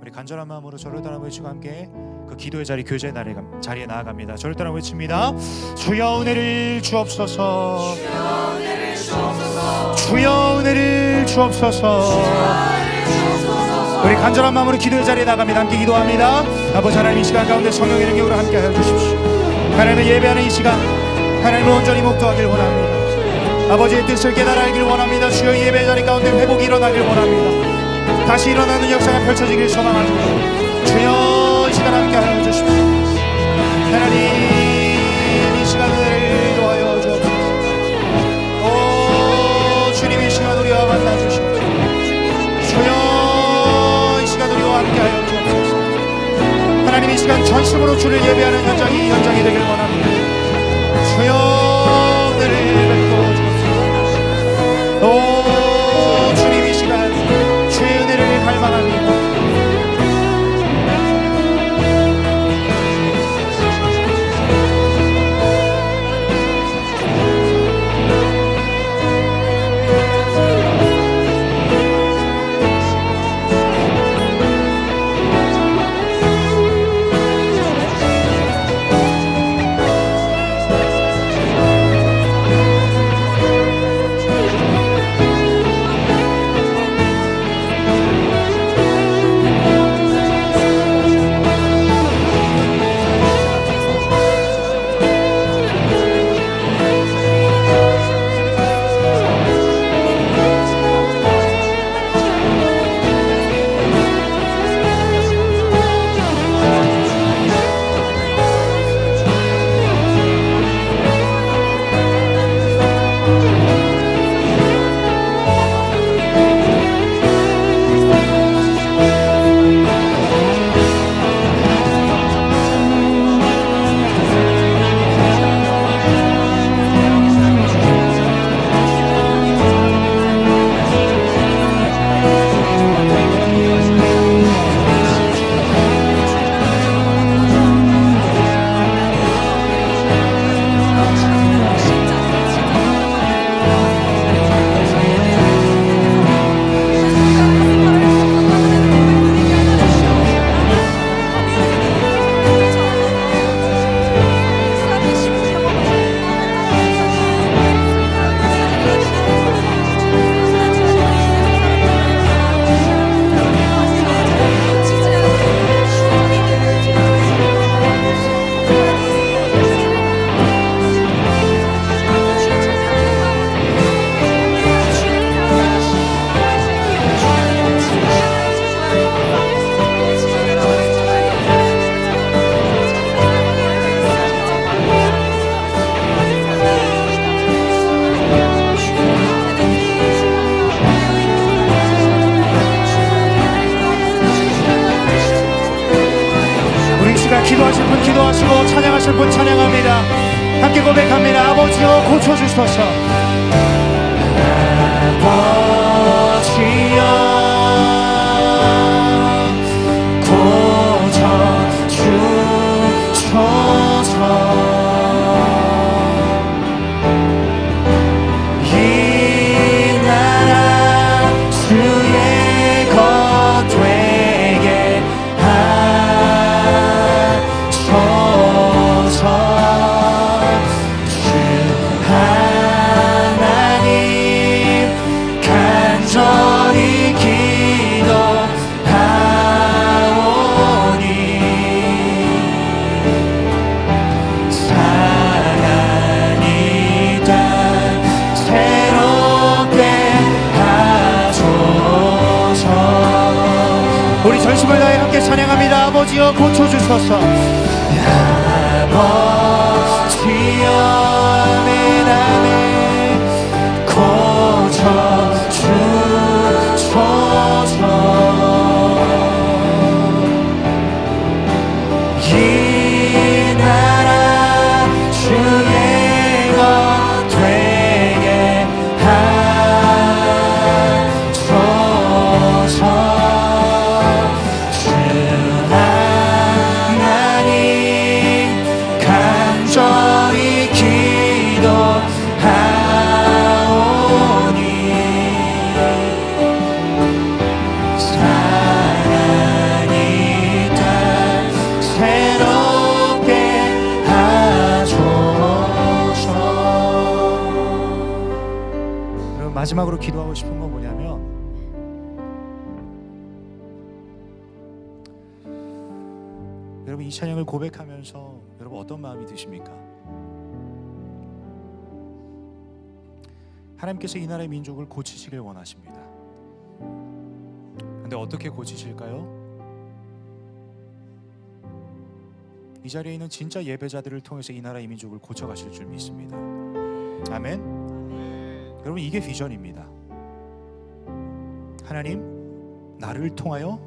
S1: 우리 간절한 마음으로 저를 따라 외치고 함께 그 기도의 자리, 교제의 자리에 나아갑니다. 저를 따라 외칩니다. 주여 은혜를 주옵소서. 주여 은혜를 주옵소서. 우리 간절한 마음으로 기도의 자리에 나갑니다. 함께 기도합니다. 아버지 하나님, 이 시간 가운데 성령의 능력으로 함께 하여 주십시오. 하나님을 예배하는 이 시간 하나님을 온전히 목도하길 원합니다. 아버지의 뜻을 깨달아 알길 원합니다. 주여 예배 자리 가운데 회복이 일어나길 원합니다. 다시 일어나는 역사가 펼쳐지길 소망합니다. 주여 이 시간 함께 하여 주십시오. 하나님, 이 시간 은혜를 도하여 주옵소서. 오 주님, 이 시간 우리와 만나 주십시오. 주여 이 시간 우리와 함께 하여 주옵소서. 하나님, 이 시간 전심으로 주를 예배하는 현장이 되길 원합니다. 주여 은혜를 베풀어 주옵소서. 오 주님, 이 시간 주의 은혜를 갈망합니다. 기도하실 분 기도하시고 찬양하실 분 찬양합니다. 함께 고백합니다. 아버지여 고쳐주소서. 아버지여 고쳐주소서. 우리 전심을 다해 함께 찬양합니다. 아버지여 고쳐주소서. 아버지여 내 안에 고쳐주소서. 이 나라 주의 것 되게 하소서. 마지막으로 기도하고 싶은 건 뭐냐면, 여러분 이 찬양을 고백하면서 여러분 어떤 마음이 드십니까? 하나님께서 이 나라의 민족을 고치시길 원하십니다. 근데 어떻게 고치실까요? 이 자리에 있는 진짜 예배자들을 통해서 이 나라의 민족을 고쳐가실 줄 믿습니다. 아멘. 여러분 이게 비전입니다. 하나님, 나를 통하여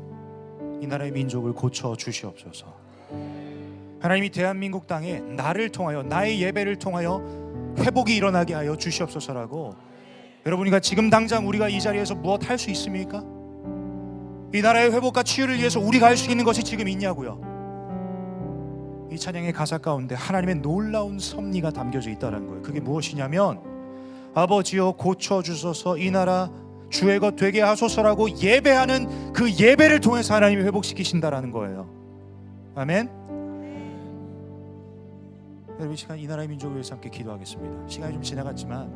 S1: 이 나라의 민족을 고쳐 주시옵소서. 하나님이 대한민국 땅에 나를 통하여, 나의 예배를 통하여 회복이 일어나게 하여 주시옵소서라고. 여러분이가 지금 당장 우리가 이 자리에서 무엇 할 수 있습니까? 이 나라의 회복과 치유를 위해서 우리가 할 수 있는 것이 지금 있냐고요? 이 찬양의 가사 가운데 하나님의 놀라운 섭리가 담겨져 있다는 거예요. 그게 무엇이냐면, 아버지여 고쳐주소서, 이 나라 주의 것 되게 하소서라고 예배하는 그 예배를 통해서 하나님이 회복시키신다라는 거예요. 아멘. 여러분 이 시간 이 나라의 민족을 위해서 함께 기도하겠습니다. 시간이 좀 지나갔지만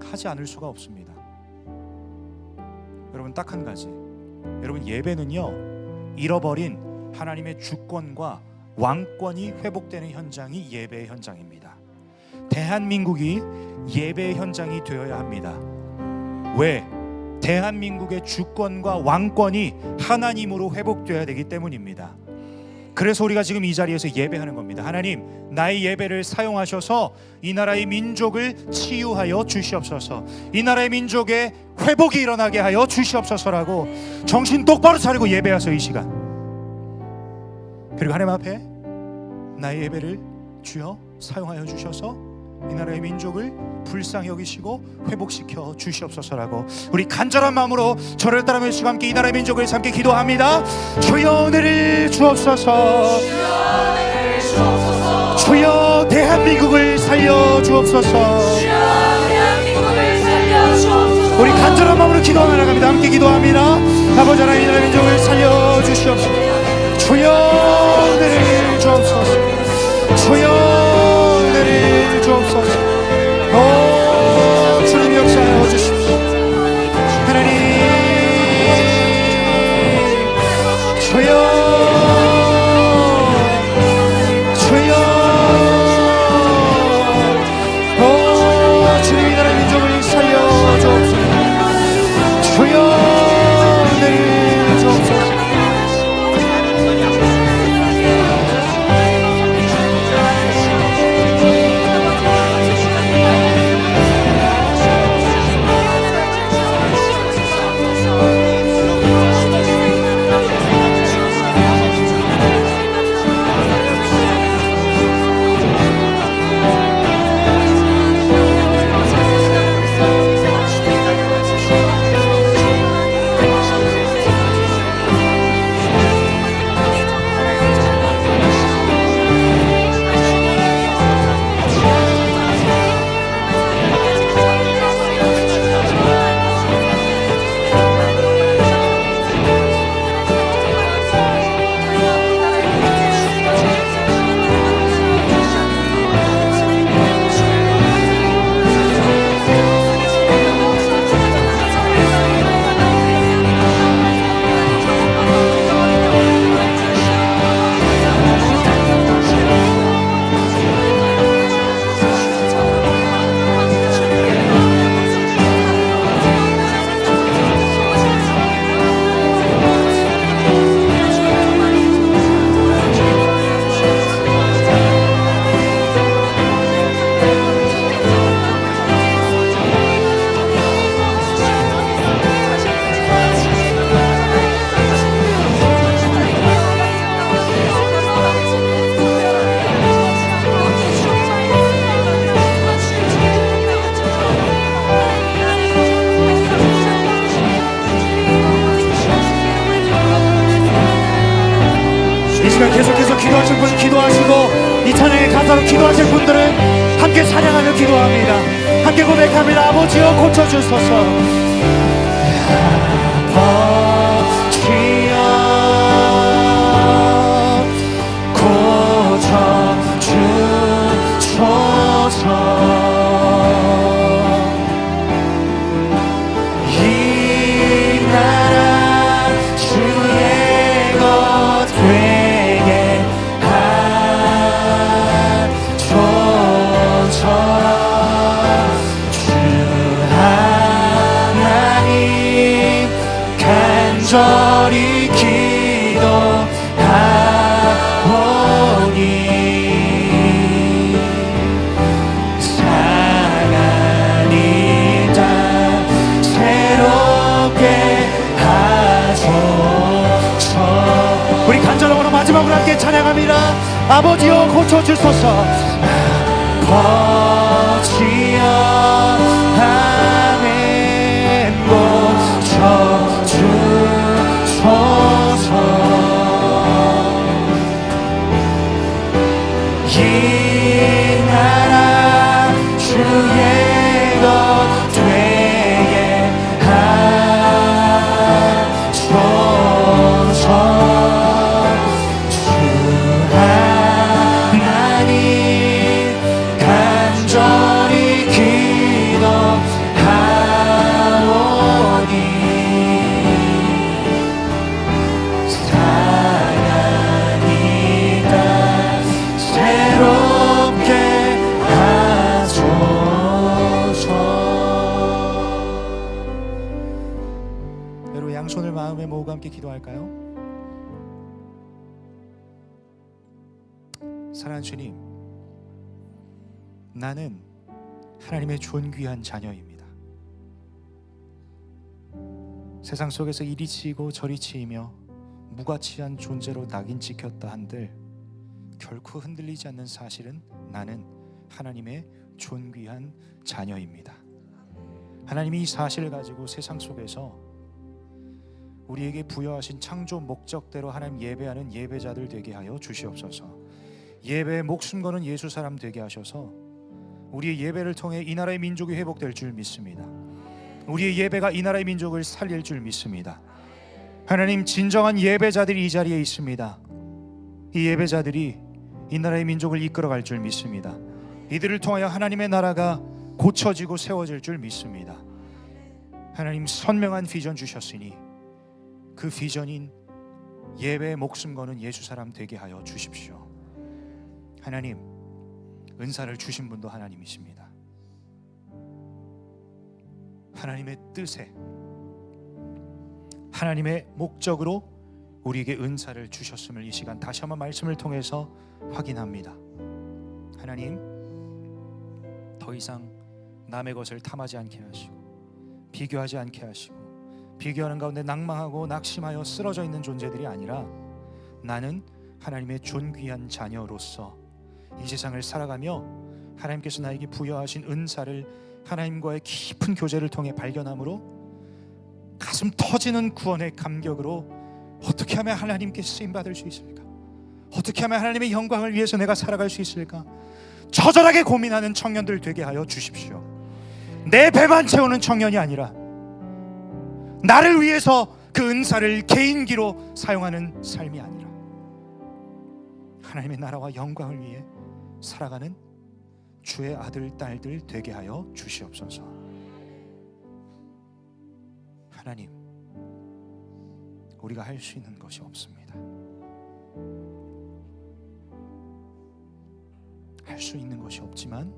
S1: 하지 않을 수가 없습니다. 여러분 딱 한 가지, 여러분 예배는요, 잃어버린 하나님의 주권과 왕권이 회복되는 현장이 예배의 현장입니다. 대한민국이 예배의 현장이 되어야 합니다. 왜? 대한민국의 주권과 왕권이 하나님으로 회복되어야 되기 때문입니다. 그래서 우리가 지금 이 자리에서 예배하는 겁니다. 하나님, 나의 예배를 사용하셔서 이 나라의 민족을 치유하여 주시옵소서. 이 나라의 민족의 회복이 일어나게 하여 주시옵소서라고 정신 똑바로 차리고 예배하세요. 이 시간. 그리고 하나님 앞에 나의 예배를 주여 사용하여 주셔서 이 나라의 민족을 불쌍히 여기시고 회복시켜 주시옵소서라고 우리 간절한 마음으로 저를 따르며 시간 함께 이 나라의 민족을 위해서 함께 기도합니다. 주여 은혜를 주옵소서. 주여 대한민국을 살려 주옵소서. 우리 간절한 마음으로 기도하며 나갑니다. 함께 기도합니다. 아버지 하나님, 이 나라의 민족을 살려 주시옵소서. 주여 은혜를 주옵소서. 주여 은혜를 주옵소서. 주님 역사하여 주십시오. 하나님 주여 주여 주님 이 나라의 민족을 살려 주옵소서. 주여 은혜를 주옵소서.
S2: 계속 기도하실 분은 기도하시고, 이 찬양에 가사로 기도하실 분들은 함께 찬양하며 기도합니다. 함께 고백합니다. 아버지여 고쳐주소서. 아버지여 고쳐주소서. 간절히 기도하오니 사랑하니 다 새롭게 하소서. 우리 간절함으로 마지막으로 함께 찬양합니다. 아버지여 고쳐주소서. 아버지여 아멘 고쳐주소서. 이 나라 주의 것 되게 하소서. 주 하나님 간절히 기도하오니 사랑하니다 새롭게 하소서.
S1: 여러분 양손을 마음에 모으고 함께 기도할까요? 사랑하는 주님, 나는 하나님의 존귀한 자녀입니다. 세상 속에서 이리 치이고 저리 치이며 무가치한 존재로 낙인 찍혔다 한들 결코 흔들리지 않는 사실은 나는 하나님의 존귀한 자녀입니다. 하나님이 이 사실을 가지고 세상 속에서 우리에게 부여하신 창조 목적대로 하나님 예배하는 예배자들 되게 하여 주시옵소서. 예배에 목숨 거는 예수 사람 되게 하셔서 우리의 예배를 통해 이 나라의 민족이 회복될 줄 믿습니다. 우리의 예배가 이 나라의 민족을 살릴 줄 믿습니다. 하나님, 진정한 예배자들이 이 자리에 있습니다. 이 예배자들이 이 나라의 민족을 이끌어갈 줄 믿습니다. 이들을 통하여 하나님의 나라가 고쳐지고 세워질 줄 믿습니다. 하나님, 선명한 비전 주셨으니 그 비전인 예배에 목숨 거는 예수 사람 되게 하여 주십시오. 하나님, 은사를 주신 분도 하나님이십니다. 하나님의 뜻에, 하나님의 목적으로 우리에게 은사를 주셨음을 이 시간 다시 한번 말씀을 통해서 확인합니다. 하나님, 더 이상 남의 것을 탐하지 않게 하시고 비교하지 않게 하시고 비교하는 가운데 낭망하고 낙심하여 쓰러져 있는 존재들이 아니라 나는 하나님의 존귀한 자녀로서 이 세상을 살아가며 하나님께서 나에게 부여하신 은사를 하나님과의 깊은 교제를 통해 발견함으로 가슴 터지는 구원의 감격으로 어떻게 하면 하나님께 쓰임받을 수 있을까? 어떻게 하면 하나님의 영광을 위해서 내가 살아갈 수 있을까? 처절하게 고민하는 청년들 되게 하여 주십시오. 내 배만 채우는 청년이 아니라 나를 위해서 그 은사를 개인기로 사용하는 삶이 아니라 하나님의 나라와 영광을 위해 살아가는 주의 아들, 딸들 되게 하여 주시옵소서. 하나님, 우리가 할 수 있는 것이 없습니다. 할 수 있는 것이 없지만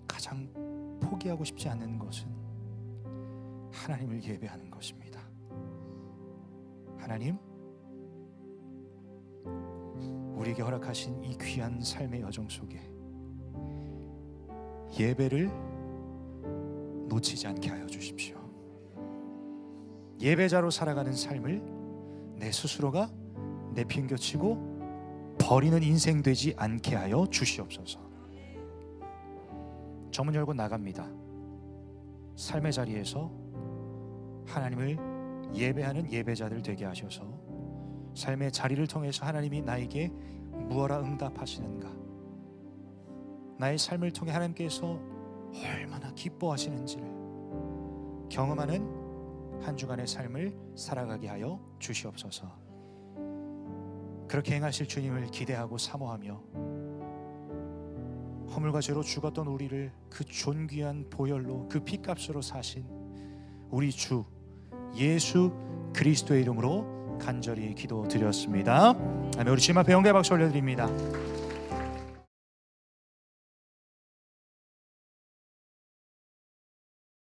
S1: 가장 포기하고 싶지 않은 것은 하나님을 예배하는 것입니다. 하나님, 우리에게 허락하신 이 귀한 삶의 여정 속에 예배를 놓치지 않게 하여 주십시오. 예배자로 살아가는 삶을 내 스스로가 내팽겨치고 버리는 인생 되지 않게 하여 주시옵소서. 저문 열고 나갑니다. 삶의 자리에서 하나님을 예배하는 예배자들 되게 하셔서 삶의 자리를 통해서 하나님이 나에게 무엇라 응답하시는가, 나의 삶을 통해 하나님께서 얼마나 기뻐하시는지를 경험하는 한 주간의 삶을 살아가게 하여 주시옵소서. 그렇게 행하실 주님을 기대하고 사모하며 허물과 죄로 죽었던 우리를 그 존귀한 보혈로 그 피값으로 사신 우리 주 예수 그리스도의 이름으로 간절히 기도드렸습니다. 아멘. 우리 주님 앞에 영광의 박수 올려드립니다.